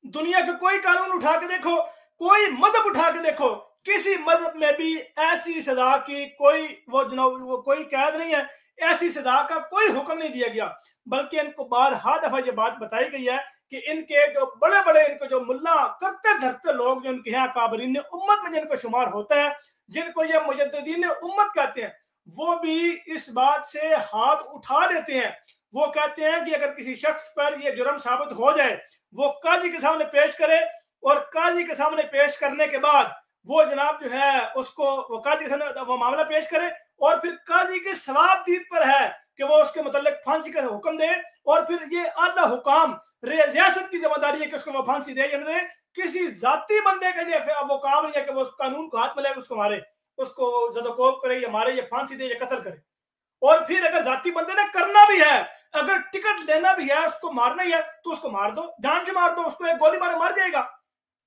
दुनिया का कोई कानून उठा के देखो, कोई मजहब उठा के देखो, किसी मजहब में भी ऐसी सजा की कोई वो कोई कैद नहीं है, ऐसी सजा का कोई हुक्म नहीं दिया गया। बल्कि इनको बारहा दफा ये बात बताई गई है कि इनके जो बड़े बड़े इनको जो मुल्ला करते धरते लोग जो इनके यहाँ काबरीन उम्मत में जिनको शुमार होता है, जिनको ये मुजद्दिदीन उम्मत कहते हैं, वो भी इस बात से हाथ उठा देते हैं। वो कहते हैं कि अगर किसी शख्स पर ये जुर्म साबित हो जाए, वो काजी के सामने पेश करे और काजी के सामने पेश करने के बाद वो जनाब जो है उसको वो काजी के सामने वो मामला पेश करे और फिर काजी के सवाबदीद पर है कि वो उसके मुतल्लिक फांसी का हुक्म दे। और फिर ये आला हुकाम रियासत की जिम्मेदारी है कि उसको वो फांसी दे या न दे। किसी जाती बंदे का ये वो काम नहीं है कि वो उस कानून को हाथ में लेकर उसको मारे, उसको ज़दकोप करे या मारे या फांसी दे या कत्ल करे। और फिर अगर जाती बंदे ने करना भी है, अगर टिकट लेना भी है, उसको मारना ही है तो उसको मार दो, जान से मार दो, उसको एक गोली मारे मर जाएगा।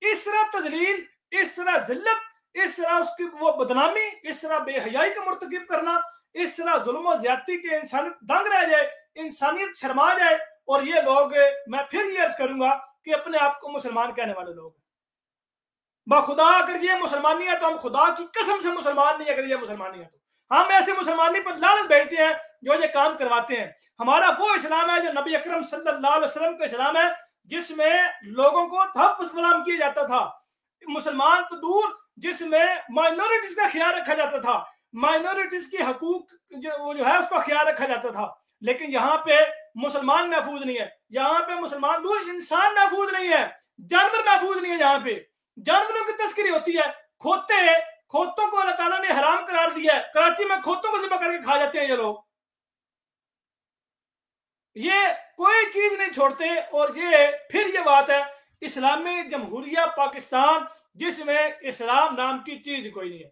इस तरह तजलील, इस तरह जिल्लत, इस तरह उसकी वो बदनामी, इस तरह बेहयाई का मुर्तकिब करना, इस तरह जुल्म और ज्यादती के इंसानियत दंग रह जाए, इंसानियत शर्मा जाए। और ये लोग, मैं फिर ये अर्ज करूंगा कि अपने आप को मुसलमान कहने वाले लोग, बाखुदा अगर ये मुसलमानी है तो हम खुदा की कसम से मुसलमान नहीं। अगर ये मुसलमानी है तो हम ऐसे मुसलमानी पर लानत भेजते हैं जो ये काम करवाते हैं। हमारा वो इस्लाम है जो नबी अकरम सल्लल्लाहु अलैहि वसल्लम का इस्लाम है, जिसमें लोगों को तहफ़्फ़ुज़ फराहम किया जाता था। मुसलमान तो दूर, जिसमें माइनॉरिटीज का ख्याल रखा जाता था, माइनॉरिटीज की हकूक जो है उसका ख्याल रखा जाता था। लेकिन यहाँ पे मुसलमान महफूज नहीं है, यहाँ पे मुसलमान दूर, इंसान महफूज नहीं है, जानवर महफूज नहीं है। यहाँ पे जानवरों की तस्करी होती है। खोतों को अल्लाह ताला ने हराम करार दिया है। कराची में खोतों को ज़िबा करके खा जाते हैं ये लोग। ये कोई चीज नहीं छोड़ते। और ये फिर ये बात है इस्लामी जमहूरिया पाकिस्तान जिसमें इस्लाम नाम की चीज कोई नहीं है।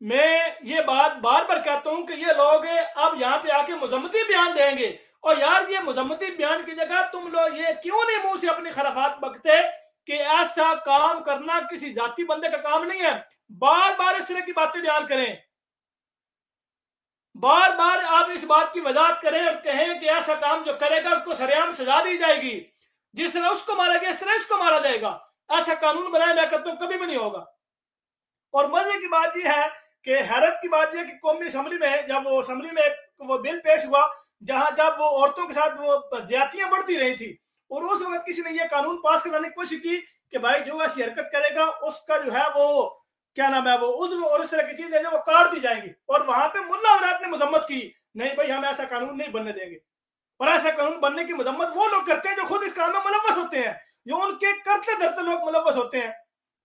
मैं ये बात बार बार कहता हूं कि ये लोग अब यहाँ पे आके मजम्मती बयान देंगे। और यार ये मजम्मती बयान की जगह तुम लोग ये क्यों नहीं मुंह से अपनी खराफात बकते कि ऐसा काम करना किसी जाति बंदे का काम नहीं है। बार बार इस तरह की बातें बयान करें, बार बार आप इस बात की वजाहत करें और कहें कि ऐसा काम जो करेगा उसको सरेआम सजा दी जाएगी, जिस तरह उसको मारा गया इस तरह इसको मारा जाएगा। ऐसा कानून बनाया मैं कहता हूं कभी भी नहीं होगा। और मजे की बात यह है कि हैरत की बात यह कि कौमी असम्बली में जब वो असम्बली में वो बिल पेश हुआ जहां जब वो औरतों के साथ वो ज्यादतियां बढ़ती रही थी और उस वक्त किसी ने ये कानून पास कराने की कोशिश की कि भाई जो ऐसी हरकत करेगा उसका जो है वो क्या नाम है वो उस और इस तरह की चीजें जो वो काट दी जाएंगी। और वहां पे मुल्ला हजरात ने मजम्मत की, नहीं भाई हम ऐसा कानून नहीं बनने देंगे। और ऐसा कानून बनने की मजम्मत वो लोग करते हैं जो खुद इस काम में मुलव्वस होते हैं, जो उनके करते धरते लोग मुलव्वस होते हैं,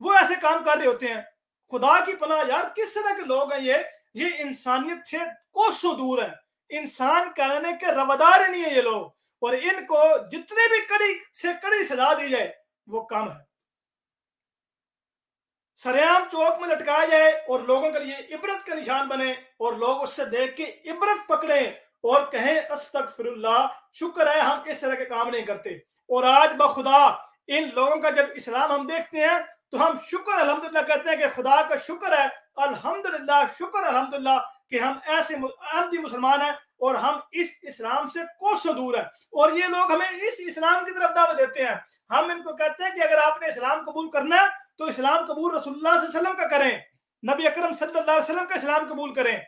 वो ऐसे काम कर रहे होते हैं। खुदा की पनाह यार किस तरह के लोग हैं ये इंसानियत से कोसों दूर है, इंसान कहने के रवादार ही नहीं है ये लोग। और इनको जितने भी कड़ी से कड़ी सजा दी जाए वो कम है। सरेआम चौक में लटकाया जाए और लोगों के लिए इबरत का निशान बने और लोग उससे देख के इबरत पकड़े और कहें अस्तगफिरुल्लाह, शुक्र है हम इस तरह के काम नहीं करते। और आज बखुदा इन लोगों का जब इस्लाम हम देखते हैं तो हम शुक्र अल्हम्दुलिल्लाह कहते हैं कि खुदा का शुक्र है, अल्हम्दुलिल्लाह, शुक्र अल्हम्दुलिल्लाह कि हम ऐसे अहमदी मुसलमान हैं और हम इस इस्लाम से कोसों दूर हैं। और ये लोग हमें इस इस्लाम की तरफ दावत देते हैं। हम इनको कहते हैं कि अगर आपने इस्लाम कबूल करना है तो इस्लाम कबूल रसूलुल्लाह सल्लल्लाहु अलैहि वसल्लम का करें, नबी अकरम सल्लल्लाहु अलैहि वसल्लम का इस्लाम कबूल करें।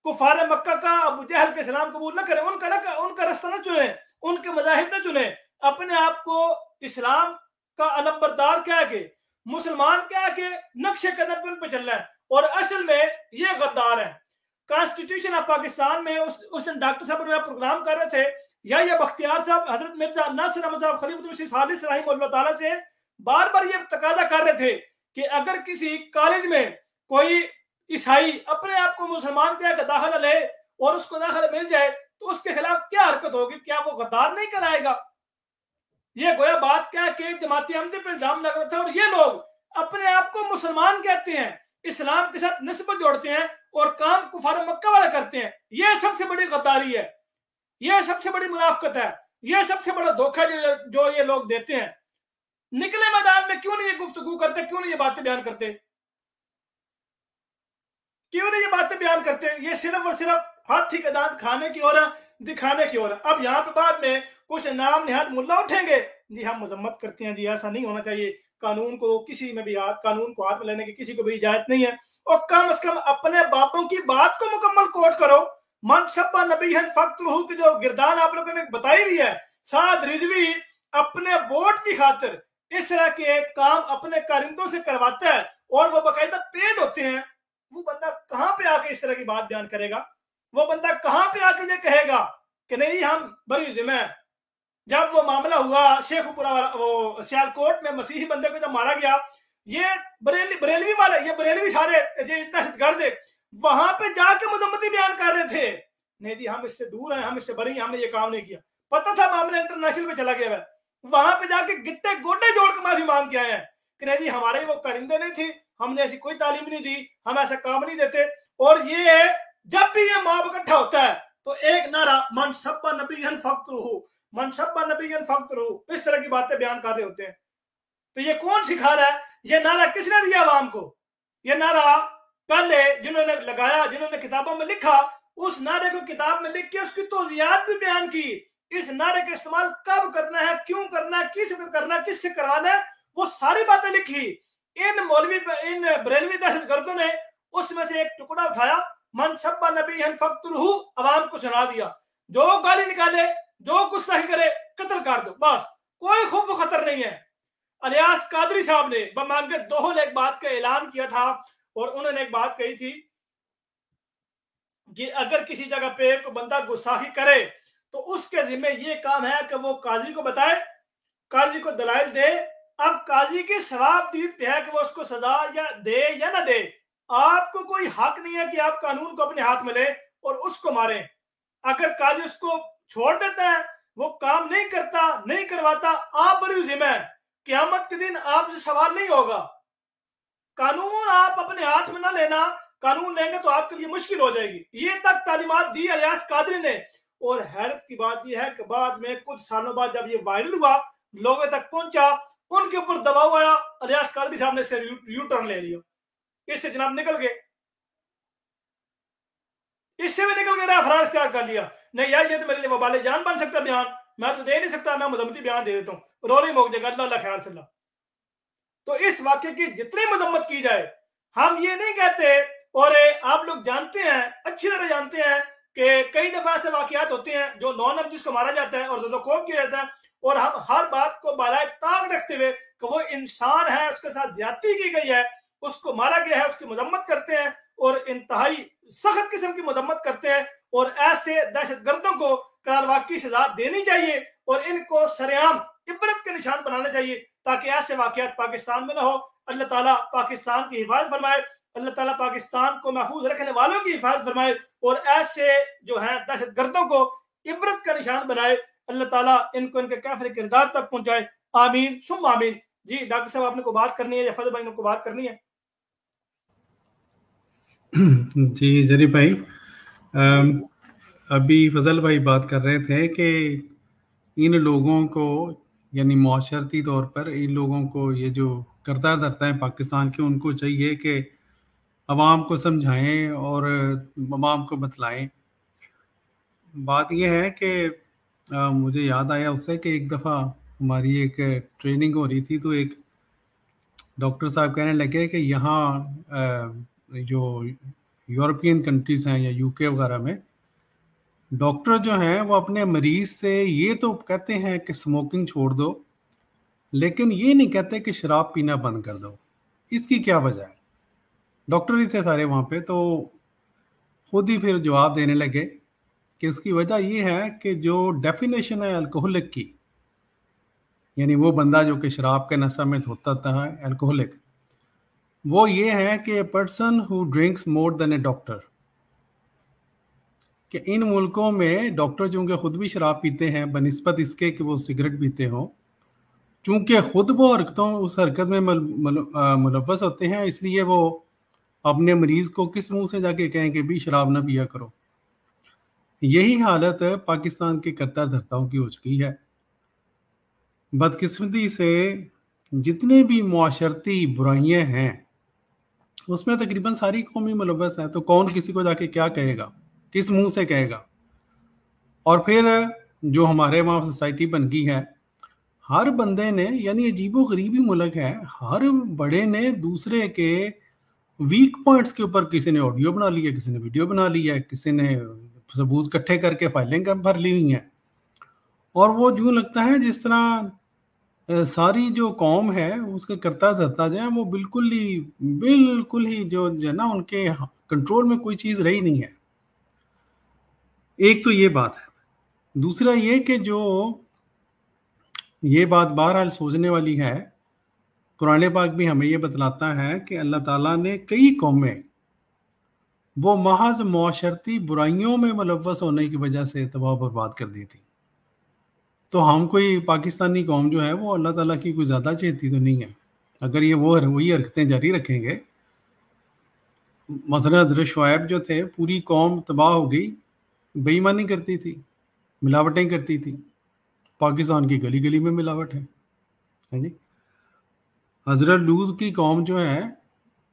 कुफार मक्का का अबू जहल का इस्लाम कबूल न करें, उनका रास्ता न चुने, उनके मज़ाहिब न चुने। अपने आप को इस्लाम का अलमबरदार कह के, मुसलमान कह के नक्शे कदम पे चलना है। और असल में ये गद्दार है। कॉन्स्टिट्यूशन ऑफ पाकिस्तान में उस दिन डॉक्टर साहब प्रोग्राम कर रहे थे, या बख्तियार साहब हजरत मिर्जा नासिर अहमद साहब खलीफतुल सालिस रहमतुल्लाह ताला से बार बार ये तकाजा कर रहे थे कि अगर किसी कॉलेज में कोई ईसाई अपने आप को मुसलमान कह के दाखिला ले और उसको दाखिला मिल जाए तो उसके खिलाफ क्या हरकत होगी, क्या वो गद्दार नहीं कहलाएगा? ये गोया बात कह के जमाती अहमदी पे इल्जाम लग रहा था। और ये लोग अपने आप को मुसलमान कहते हैं, इस्लाम के साथ निस्बत जोड़ते हैं और काम कुफार मक्का वाला करते हैं। यह सबसे बड़ी गद्दारी है, यह सबसे बड़ी मुनाफकत है, यह सबसे बड़ा धोखा जो ये लोग देते हैं। निकले मैदान में क्यों नहीं ये गुफ्तगू करते, क्यों नहीं ये बातें बयान करते, क्यों नहीं ये बातें बयान करते? ये सिर्फ और सिर्फ हाथी का दांत खाने की ओर, दिखाने की ओर। अब यहाँ पे बाद में कुछ नाम निहाद मुल्ला उठेंगे, जी हम मजम्मत करते हैं, जी ऐसा नहीं होना चाहिए, कानून को किसी में भी कानून को हाथ में लेने की किसी को भी इजाजत नहीं है। और कम से कम अपने बापों की बात को मुकम्मल कोट करो। मन शब्बा नबी फख्तुहु की जो गिरदान आप लोगों ने बताई भी है, साद रिजवी अपने वोट की खातिर इस तरह के काम अपने कारिंदों से करवाता है और वो बाकायदा पेड होते हैं। वो बंदा कहां पे आके इस तरह की बात बयान करेगा? वो बंदा कहां पे आके ये कहेगा कि नहीं हम बरी जिम्मे? जब वो मामला हुआ शेखपुरा वो सियालकोट में मसीही बंदे को जब मारा गया, ये बरेलवी वाले, ये बरेलवी सारे दहशतगर्द वहां पे जाके मजम्मती बयान कर रहे थे, नहीं जी हम इससे दूर हैं, हम इससे बरी हैं, हमने ये काम नहीं किया। पता था मामला इंटरनेशनल पे चला गया है, वहां पे जाके गिट्टे गोडे जोड़ के माफी मांग के आए हैं कि नहीं जी हमारे वो कारिंदे नहीं थी, हमने ऐसी कोई तालीम नहीं दी, हम ऐसा काम नहीं देते। और ये जब भी ये मॉब इकट्ठा होता है तो एक नारा मन शब्बा नबीयन फख्तुहु, मन शब्बा नबीयन फख्तुहु, इस तरह की बातें बयान कर रहे होते हैं। तो ये कौन सिखा रहा है? ये नारा किसने दिया आवाम को? ये नारा पहले जिन्होंने लगाया, जिन्होंने किताबों में लिखा, उस नारे को किताब में लिख के उसकी तौज़ियात भी बयान की। इस नारे का इस्तेमाल कब करना है, क्यों करना है, किस करना है, किससे करवाना है, वो सारी बातें लिखी। इन मौलवी, इन बरेलवी दहशतगर्दों ने उसमें से एक टुकड़ा उठाया, मन शब्बा नबीयन फख्तुहु, अवाम को सुना दिया। जो गाली निकाले, जो गुस्ताखी करे, कत्ल कर दो, बस, कोई खौफ खतर नहीं है। अलियास कादरी साहब ने बमांगे दोहल एक बात का ऐलान किया था और उन्होंने एक बात कही थी कि अगर किसी जगह पे कोई बंदा गुस्ताखी करे तो उसके जिम्मे ये काम है कि वो काजी को बताए, काजी को दलाइल दे। अब काजी के सवाबदीद पे है कि वो उसको सजा या दे या ना दे। आपको कोई हक नहीं है कि आप कानून को अपने हाथ में ले और उसको मारें। अगर काजी उसको छोड़ देता है, वो काम नहीं करता, नहीं करवाता, आप बरी जिम्मा है, क़यामत के दिन आपसे सवाल नहीं होगा। कानून आप अपने हाथ में ना लेना, कानून लेंगे तो आपके लिए मुश्किल हो जाएगी। ये तक तालीमात दी अलियास कादरी ने। और हैरत की बात यह है कि बाद में कुछ सालों बाद जब ये वायरल हुआ, लोगों तक पहुंचा, उनके ऊपर दबाव आया, अलियास कादरी साहब ने इससे यू टर्न ले लिया, इससे जनाब निकल गए, इससे भी निकल गए, फरार इख्तियार कर लिया। नहीं यार, ये तो मेरे लिए वबाले जान बन सकता बयान, मैं तो दे नहीं सकता, मैं मजम्मती बयान दे देता हूँ, रोली मोक जाएगा, अल्लाह ख्याल से। तो इस वाक्य की जितनी मजम्मत की जाए, हम ये नहीं कहते, और आप लोग जानते हैं, अच्छी तरह जानते हैं कि कई दफा ऐसे वाकयात होते हैं जो नॉन जिसको मारा जाता है और ज़ोदोखोर किया जाता है, और हम हर बात को बालाए ताक रखते हुए कि वो इंसान है, उसके साथ ज्यादती की गई है, उसको मारा गया है, उसकी मजम्मत करते हैं और इंतहाई सख्त किस्म की मजम्मत करते हैं। और ऐसे दहशतगर्दों को करारवाकी सजा देनी चाहिए और इनको सरेआम इबरत के निशान बनाना चाहिए, ताकि ऐसे वाकयात पाकिस्तान में ना हो। अल्लाह ताला पाकिस्तान की हिफाजत फरमाए, अल्लाह ताला पाकिस्तान को महफूज रखने वालों की हिफाजत फरमाए और ऐसे जो हैं दहशतगर्दों को इबरत का निशान बनाए। अल्लाह ताला इनको इनके काफिर किरदार तक पहुंचाए। आमीन सुम आमीन। जी डॉक्टर साहब, आपने को बात करनी है या फजल भाई ने को बात करनी है? जी जरी भाई, अभी फजल भाई बात कर रहे थे कि इन लोगों को, यानी मुआशरती तौर पर इन लोगों को, ये जो करता धरता है पाकिस्तान के, उनको चाहिए कि अवाम को समझाएं और अवाम को बतलाएं। बात यह है कि मुझे याद आया उससे कि एक दफ़ा हमारी एक ट्रेनिंग हो रही थी, तो एक डॉक्टर साहब कहने लगे कि यहाँ जो यूरोपियन कंट्रीज़ हैं या यूके वगैरह में डॉक्टर जो हैं वो अपने मरीज़ से ये तो कहते हैं कि स्मोकिंग छोड़ दो, लेकिन ये नहीं कहते कि शराब पीना बंद कर दो। इसकी क्या वजह है? डॉक्टर ही थे सारे वहाँ पे, तो खुद ही फिर जवाब देने लगे कि उसकी वजह ये है कि जो डेफिनेशन है अल्कोहलिक की, यानी वो बंदा जो कि शराब के नशा में होता था, अल्कोहलिक, वो ये है कि a person who drinks more than A doctor. कि इन मुल्कों में डॉक्टर चूँकि खुद भी शराब पीते हैं बनिस्बत इसके कि वो सिगरेट पीते हों, चूँकि खुद वो उस हरकत में मुलव्वस होते हैं, इसलिए वो अपने मरीज़ को किस मुंह से जाके कहें कि भी शराब ना पिया करो। यही हालत पाकिस्तान के करता धरताओं की हो चुकी है। बदकिस्मती से जितने भी मुआशरती बुराइयां हैं उसमें तकरीबन सारी कौमी मुलव्वस है, तो कौन किसी को जाके क्या कहेगा, किस मुंह से कहेगा? और फिर जो हमारे वहाँ सोसाइटी बन गई है, हर बंदे ने, यानी अजीबो गरीबी मुल्क है, हर बड़े ने दूसरे के वीक पॉइंट्स के ऊपर किसी ने ऑडियो बना लिया, किसी ने वीडियो बना लिया, किसी ने सबूत इकट्ठे करके फाइलें भर ली हुई हैं। और वो यूँ लगता है जिस तरह सारी जो कौम है उसके करता धरता जो है वो बिल्कुल ही जो है ना, उनके कंट्रोल में कोई चीज़ रही नहीं है। एक तो ये बात है। दूसरा ये कि जो ये बात बहरहाल सोचने वाली है, कुरान पाक भी हमें ये बतलाता है कि अल्लाह ताला ने कई कौमें वो महज मुआशरती बुराइयों में मुलव्वस होने की वजह से तबाह बर्बाद कर दी थी। तो हम कोई पाकिस्तानी कौम जो है वो अल्लाह ताला की कोई ज़्यादा चेती तो नहीं है। अगर ये वही हरकतें जारी रखेंगे, मसलन हज़रत शुआइब जो थे, पूरी कौम तबाह हो गई, बेईमानी करती थी, मिलावटें करती थी। पाकिस्तान की गली गली में मिलावट है जी। हज़रत लूत की कौम जो है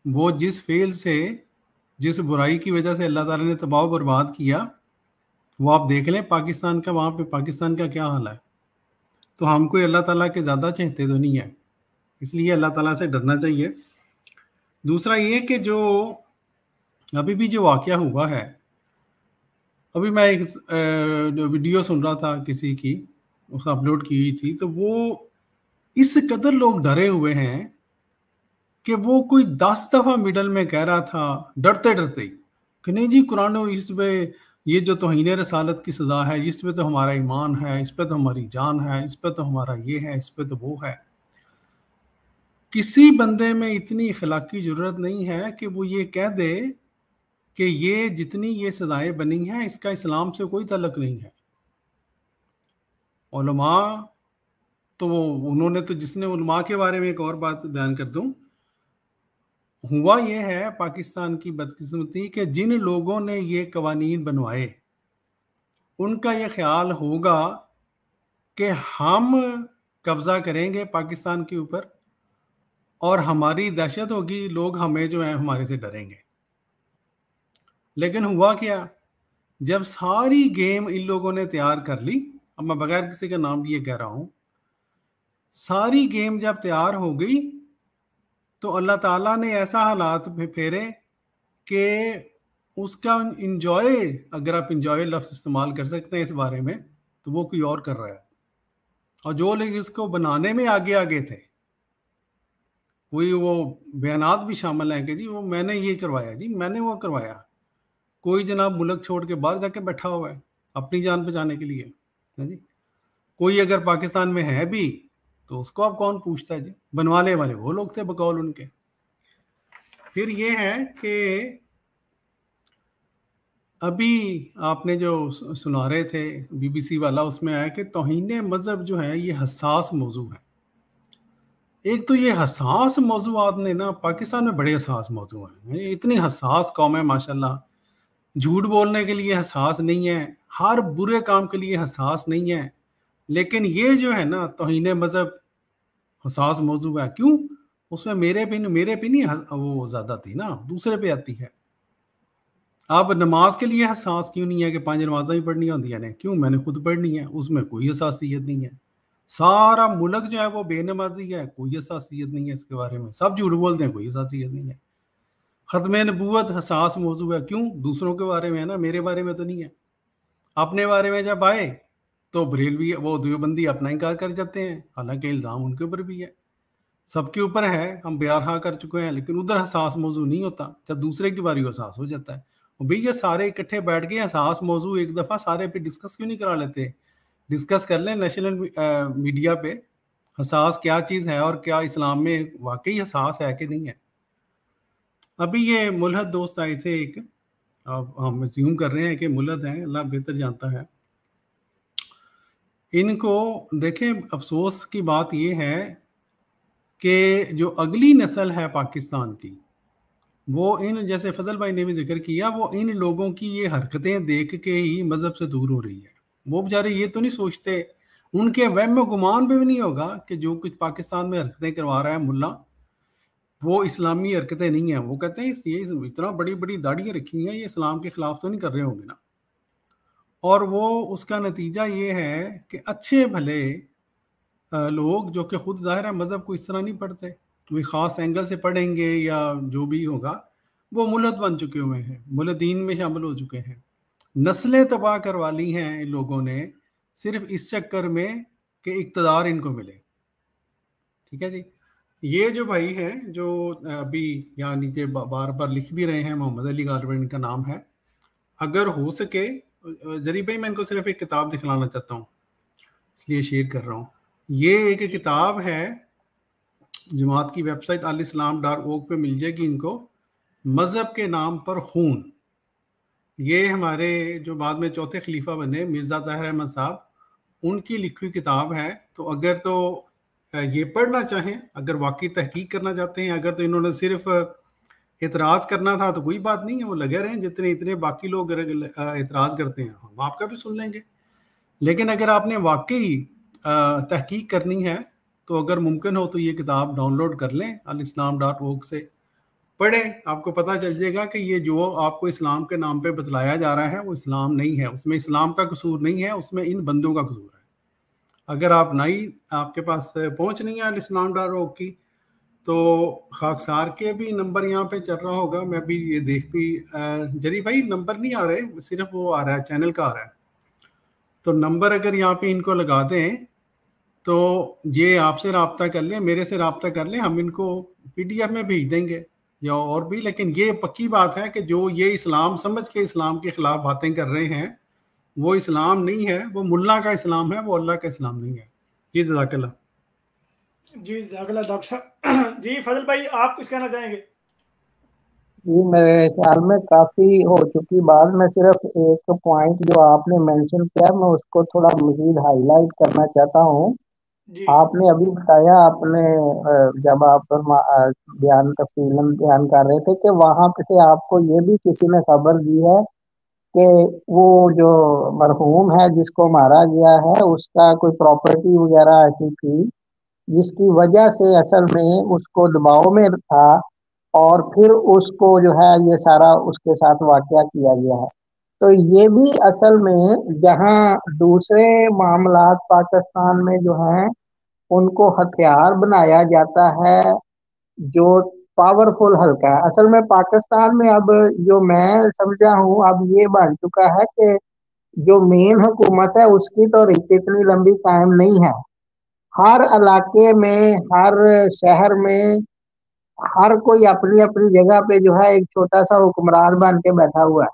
वो जिस फेल से, जिस बुराई की वजह से अल्लाह ताला ने तबाह बर्बाद किया, वो आप देख लें पाकिस्तान का, वहाँ पे पाकिस्तान का क्या हाल है। तो हम कोई अल्लाह ताला के ज़्यादा चाहते तो नहीं है, इसलिए अल्लाह ताला से डरना चाहिए। दूसरा ये कि जो अभी भी जो वाक़या हुआ है, अभी मैं एक वीडियो सुन रहा था किसी की, उसने अपलोड की हुई थी, तो वो इस कदर लोग डरे हुए हैं कि वो कोई 10 दफ़ा मिडल में कह रहा था डरते डरते ही कि नहीं जी कुरान इस पे ये जो तौहीन रसालत की सज़ा है, इस पे तो हमारा ईमान है, इस पे तो हमारी जान है, इस पे तो हमारा ये है, इस पे तो वो है। किसी बंदे में इतनी अखलाकी ज़रूरत नहीं है कि वो ये कह दे कि ये जितनी ये सजाएं बनी हैं इसका इस्लाम से कोई ताल्लुक नहीं है। उलमा तो उन्होंने तो, जिसने उलमा के बारे में एक और बात बयान कर दूं, हुआ ये है पाकिस्तान की बदकिस्मती कि जिन लोगों ने ये कवानीन बनवाए उनका ये ख्याल होगा कि हम कब्जा करेंगे पाकिस्तान के ऊपर और हमारी दहशत होगी, लोग हमें जो है हमारे से डरेंगे। लेकिन हुआ क्या, जब सारी गेम इन लोगों ने तैयार कर ली, अब मैं बगैर किसी का नाम लिए कह रहा हूं, सारी गेम जब तैयार हो गई तो अल्लाह ताला ने ऐसा हालात फेरे कि उसका इंजॉय, अगर आप इंजॉय लफ्ज़ इस्तेमाल कर सकते हैं इस बारे में, तो वो कोई और कर रहा है। और जो लोग इसको बनाने में आगे आगे थे, कोई वो बयानात भी शामिल हैं कि जी वो मैंने ये करवाया, जी मैंने वो करवाया। कोई जनाब मुल्क छोड़ के बाहर जाके बैठा हुआ है अपनी जान बचाने के लिए, है जी। कोई अगर पाकिस्तान में है भी तो उसको अब कौन पूछता है जी, बनवाने वाले वो लोग थे बकौल उनके। फिर ये है कि अभी आपने जो सुना रहे थे BBC वाला, उसमें आया कि तौहीन मजहब जो है ये हसास मौजू है। एक तो ये हसास मौजूआत ने ना, पाकिस्तान में बड़े हसास मौजू हैं, इतनी हसास कौम है माशाल्लाह। झूठ बोलने के लिए हसास नहीं है, हर बुरे काम के लिए हसास नहीं है, लेकिन ये जो है ना तौहीन मजहब हसास मौजू है। क्यों? उसमें मेरे पे नहीं वो ज्यादा थी ना, दूसरे पे आती है। अब नमाज के लिए हसास क्यों नहीं है कि 5 नमाज़ें ही पढ़नी होती है, क्यों? मैंने खुद पढ़नी है, उसमें कोई हसासियत नहीं है। सारा मुल्क जो है वो बेनमाजी है, कोई हसासियत नहीं है इसके बारे में, सब झूठ बोलते हैं, कोई हसासियत नहीं है। खत्म नबूवत हसास मौजू है, क्यों? दूसरों के बारे में है ना, मेरे बारे में तो नहीं है। अपने बारे में जब आए तो बरेलवी वो देवबंदी अपना इनकार कर जाते हैं, हालांकि इल्ज़ाम उनके ऊपर भी है, सबके ऊपर है, हम बेरहा कर चुके हैं, लेकिन उधर हसास मौजू नहीं होता। जब दूसरे की बारी हसास हो जाता है, भाई ये सारे इकट्ठे बैठ गए, हसास मौजू एक दफ़ा सारे पे डिस्कस क्यों नहीं करा लेते? डिस्कस कर लें नेशनल मीडिया पे, हसास क्या चीज़ है और क्या इस्लाम में वाकई हसास है कि नहीं है। अभी ये मुल्हद दोस्त आए थे एक, अब हम अज्यूम कर रहे हैं कि मुल्हद हैं, अल्लाह बेहतर जानता है। इनको देखें, अफसोस की बात ये है कि जो अगली नस्ल है पाकिस्तान की, वो इन, जैसे फजल भाई ने भी जिक्र किया, वो इन लोगों की ये हरकतें देख के ही मजहब से दूर हो रही है। वो बेचारे ये तो नहीं सोचते, उनके वहम गुमान पे भी नहीं होगा कि जो कुछ पाकिस्तान में हरकतें करवा रहा है मुल्ला, वो इस्लामी हरकतें नहीं है। वो कहते हैं ये इतना बड़ी बड़ी दाढ़ियाँ रखी हुई हैं, ये इस्लाम के खिलाफ तो नहीं कर रहे होंगे ना। और वो उसका नतीजा ये है कि अच्छे भले लोग जो कि खुद ज़ाहिर है मज़हब को इस तरह नहीं पढ़ते, कोई ख़ास एंगल से पढ़ेंगे या जो भी होगा, वो मुल्हद बन चुके हुए हैं, मुल्हदीन में शामिल हो चुके हैं। नस्लें तबाह करवा ली हैं इन लोगों ने सिर्फ इस चक्कर में कि इक़्तिदार इनको मिले। ठीक है जी। ये जो भाई हैं जो अभी यहाँ नीचे बार बार लिख भी रहे हैं, मोहम्मद अली गालिब इनका नाम है, अगर हो सके जरी भाई मैं इनको सिर्फ एक किताब दिखलाना चाहता हूँ, इसलिए शेयर कर रहा हूँ। ये एक किताब है, जमात की वेबसाइट alislam.org पे मिल जाएगी इनको, मज़हब के नाम पर खून। ये हमारे जो बाद में चौथे खलीफा बने मिर्ज़ा ताहिर अहमद साहब, उनकी लिखी हुई किताब है। तो अगर तो ये पढ़ना चाहें, अगर वाकई तहकीक करना चाहते हैं, अगर तो इन्होंने सिर्फ एतराज़ करना था तो कोई बात नहीं है, वो लगे रहें, जितने इतने बाकी लोग एतराज़ करते हैं हम आपका भी सुन लेंगे। लेकिन अगर आपने वाकई तहकीक करनी है तो अगर मुमकिन हो तो ये किताब डाउनलोड कर लें, alislam.org से पढ़ें, आपको पता चल जाएगा कि ये जो आपको इस्लाम के नाम पे बतलाया जा रहा है वो इस्लाम नहीं है, उसमें इस्लाम का कसूर नहीं है, उसमें इन बंदों का कसूर है। अगर आप आपके पास पहुंच नहीं है alislam.org की, तो खाकसार के भी नंबर यहाँ पे चल रहा होगा, मैं भी ये देख भी जरी भाई नंबर नहीं आ रहे, सिर्फ वो आ रहा है, चैनल का आ रहा है। तो नंबर अगर यहाँ पे इनको लगा दें तो ये आपसे रब्ता कर लें, मेरे से रब्ता कर लें, हम इनको PDF में भेज देंगे या और भी। लेकिन ये पक्की बात है कि जो ये इस्लाम समझ के इस्लाम के खिलाफ बातें कर रहे हैं वो इस्लाम नहीं है, वो मुल्ला का इस्लाम है, वो अल्लाह का इस्लाम नहीं है। जी जज़ाकल्लाह। जी जज़ाकल्लाह डॉक्टर साहब। जी फजल भाई आप कुछ कहना चाहेंगे? जी मेरे ख्याल में काफी हो चुकी बात। मैं सिर्फ एक पॉइंट जो आपने मेंशन किया मैं उसको थोड़ा मजीद हाईलाइट करना चाहता हूँ। जी आपने अभी बताया, आपने जब आप बयान तफसीलन बयान कर रहे थे कि वहां पे से आपको ये भी किसी ने खबर दी है कि वो जो मरहूम है जिसको मारा गया है उसका कोई प्रॉपर्टी वगैरह ऐसी थी जिसकी वजह से असल में उसको दबाव में था और फिर उसको जो है ये सारा उसके साथ वाकया किया गया है। तो ये भी असल में जहां दूसरे मामलात पाकिस्तान में जो हैं उनको हथियार बनाया जाता है जो पावरफुल हल्का है, असल में पाकिस्तान में अब जो मैं समझा हूँ अब ये बन चुका है कि जो मेन हुकूमत है उसकी तो रीत इतनी लंबी कायम नहीं है। हर इलाके में, हर शहर में, हर कोई अपनी अपनी जगह पे जो है एक छोटा सा हुक्मरान बन के बैठा हुआ है।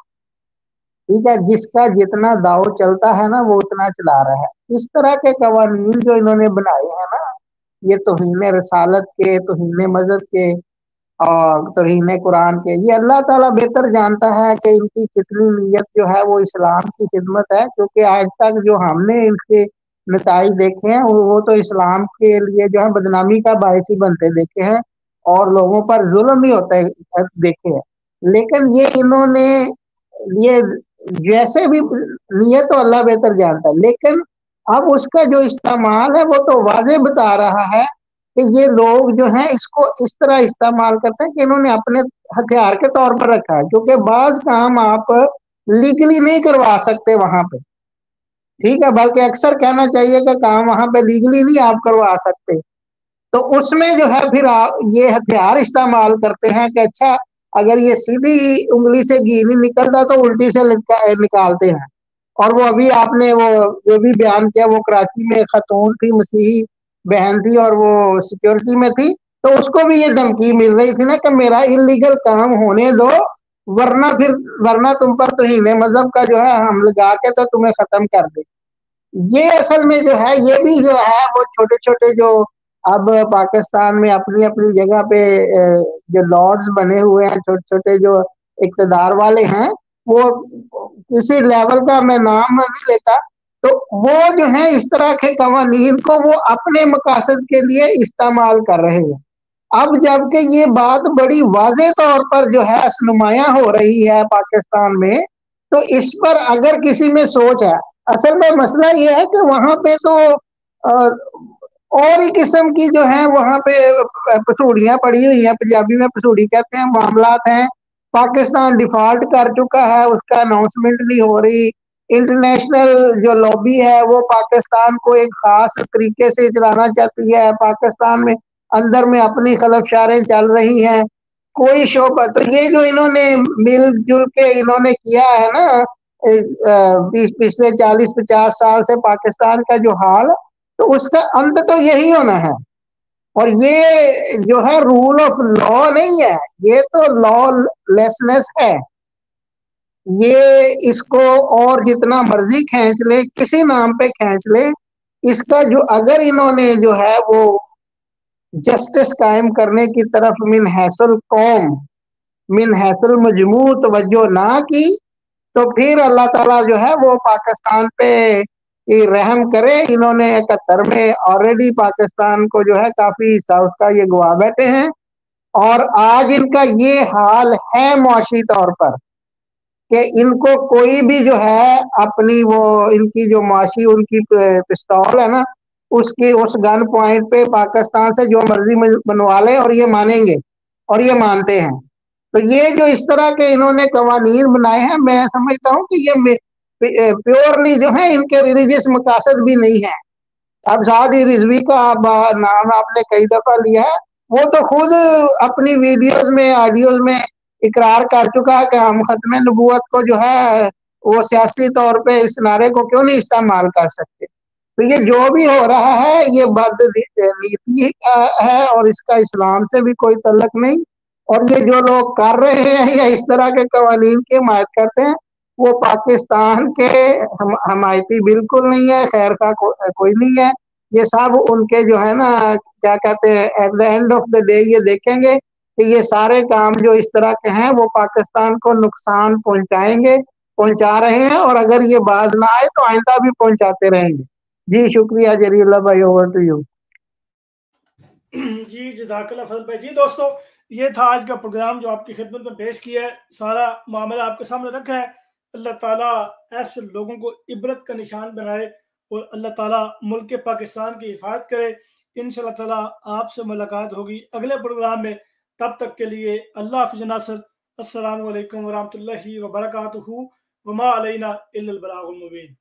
ठीक है, जिसका जितना दाव चलता है ना वो उतना चला रहा है। इस तरह के कवानीन जो इन्होंने बनाए हैं ना, ये तौहीन रसालत के, तौहीन मजहब के और तौहीन कुरान के, ये अल्लाह ताला बेहतर जानता है कि इनकी कितनी नीयत जो है वो इस्लाम की खिदमत है। क्योंकि आज तक जो हमने इनके नताइज देखे हैं वो तो इस्लाम के लिए जो है बदनामी का बायस ही बनते देखे हैं और लोगों पर जुल्म ही होते देखे हैं। लेकिन ये इन्होंने ये जैसे भी नीयत तो अल्लाह बेहतर जानता है, लेकिन अब उसका जो इस्तेमाल है वो तो वाजे बता रहा है कि ये लोग जो हैं इसको इस तरह इस्तेमाल करते हैं कि इन्होंने अपने हथियार के तौर पर रखा है। क्योंकि बाज काम आप लीगली नहीं करवा सकते वहां पे, ठीक है, बल्कि अक्सर कहना चाहिए कि काम वहां पे लीगली नहीं आप करवा सकते। तो उसमें जो है फिर आप ये हथियार इस्तेमाल करते हैं कि अच्छा अगर ये सीधी उंगली से घी नहीं निकलता तो उल्टी से निकालते हैं। और वो अभी आपने वो जो भी बयान किया, वो कराची में खतून थी, मसीही बहन थी और वो सिक्योरिटी में थी, तो उसको भी ये धमकी मिल रही थी ना कि मेरा इलीगल काम होने दो, वरना फिर वरना तुम पर तौहीन मजहब का जो है हम लगा के तो तुम्हें खत्म कर दे। ये असल में जो है ये भी जो है वो छोटे छोटे जो अब पाकिस्तान में अपनी अपनी जगह पे जो लॉर्ड्स बने हुए हैं, छोटे छोटे जो इक़्तिदार वाले हैं, वो किसी लेवल का मैं नाम नहीं लेता, तो वो जो है इस तरह के कवानीन को वो अपने मकासद के लिए इस्तेमाल कर रहे हैं। अब जबकि ये बात बड़ी वाज़ेह तौर पर जो है नुमायां हो रही है पाकिस्तान में, तो इस पर अगर किसी में सोच है, असल में मसला ये है कि वहां पे तो और ही किस्म की जो है वहां पे पसूड़ियां पड़ी हुई हैं, पंजाबी में पसूड़ी कहते हैं, मामलात हैं। पाकिस्तान डिफॉल्ट कर चुका है, उसका अनाउंसमेंट नहीं हो रही। इंटरनेशनल जो लॉबी है वो पाकिस्तान को एक खास तरीके से चलाना चाहती है। पाकिस्तान में अंदर में अपनी खलफशारें चल रही हैं, कोई शोबा। तो ये जो इन्होंने मिलजुल के इन्होंने किया है ना पिछले 40-50 साल से पाकिस्तान का जो हाल, तो उसका अंत तो यही होना है। और ये जो है रूल ऑफ लॉ नहीं है, ये तो लॉलेसनेस है। ये इसको और जितना मर्जी खींच ले, किसी नाम पे खींच ले, इसका जो अगर इन्होंने जो है वो जस्टिस कायम करने की तरफ मिन हैसल कौम, मिन हैसल मजमू तवज्जो ना की, तो फिर अल्लाह ताला जो है वो पाकिस्तान पे रहम करे। इन्होंने 71 में ऑलरेडी पाकिस्तान को जो है काफी हिस्सा उसका ये गवा बैठे हैं और आज इनका ये हाल है मुआशी तौर पर कि इनको कोई भी जो है अपनी वो इनकी जो मुआशी उनकी पिस्तौल है ना, उसकी उस गन पॉइंट पे पाकिस्तान से जो मर्जी बनवा ले और ये मानेंगे और ये मानते हैं। तो ये जो इस तरह के इन्होंने कवानीन बनाए हैं, मैं समझता हूँ कि ये प्योरली जो है इनके रिलीजियस मकासद भी नहीं है। अब सादी रिजवी का नाम आपने कई दफा लिया है, वो तो खुद अपनी वीडियोस में ऑडियोज में इकरार कर चुका है कि हम खत्म नबूवत को जो है वो सियासी तौर पे इस नारे को क्यों नहीं इस्तेमाल कर सकते। तो ये जो भी हो रहा है ये बदनीति है और इसका इस्लाम से भी कोई तल्लक नहीं। और ये जो लोग कर रहे हैं या इस तरह के कवानीन की हिमायत करते हैं, वो पाकिस्तान के हमायती बिल्कुल नहीं है, खैर का कोई नहीं है। ये सब उनके जो है ना क्या कहते हैं, at the end of the day ये देखेंगे कि ये सारे काम जो इस तरह के हैं वो पाकिस्तान को नुकसान पहुंचाएंगे, पहुंचा रहे हैं, और अगर ये बाज ना आए तो आइंदा भी पहुंचाते रहेंगे। जी शुक्रिया जरीला भाई, ओवर टू यू। जी जज़ाकल्लाह फजल भाई। जी दोस्तों, ये था आज का प्रोग्राम जो आपकी खिदमत में पेश किया है। सारा मामला आपके सामने रखा है। अल्लाह ताला ऐसे लोगों को इबरत का निशान बनाए और अल्लाह ताला मुल्क पाकिस्तान की हिफाजत करे। इंशाअल्लाह ताला आपसे मुलाकात होगी अगले प्रोग्राम में। तब तक के लिए अल्लाह हाफ़िज़ नासिर। अस्सलामु अलैकुम वरहमतुल्लाहि वबरकातुहू वमा अलैना इल्लल बलागुल मुबीन।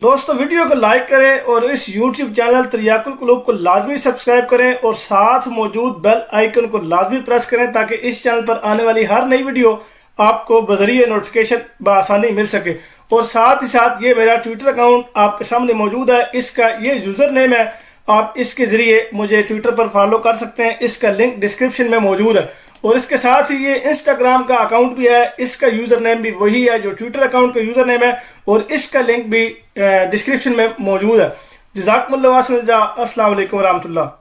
दोस्तों, वीडियो को लाइक करें और इस YouTube चैनल तरियाकुल कुलूब को लाजमी सब्सक्राइब करें और साथ मौजूद बेल आइकन को लाजमी प्रेस करें ताकि इस चैनल पर आने वाली हर नई वीडियो आपको बजरिए नोटिफिकेशन बआसानी मिल सके। और साथ ही साथ ये मेरा ट्विटर अकाउंट आपके सामने मौजूद है, इसका ये यूजर नेम है। आप इसके जरिए मुझे ट्विटर पर फॉलो कर सकते हैं, इसका लिंक डिस्क्रिप्शन में मौजूद है। और इसके साथ ही ये इंस्टाग्राम का अकाउंट भी है, इसका यूजर नेम भी वही है जो ट्विटर अकाउंट का यूजर नेम है, और इसका लिंक भी डिस्क्रिप्शन में मौजूद है। जज़ाकुमुल्लाह, अस्सलाम वालेकुम रहमतुल्लाह।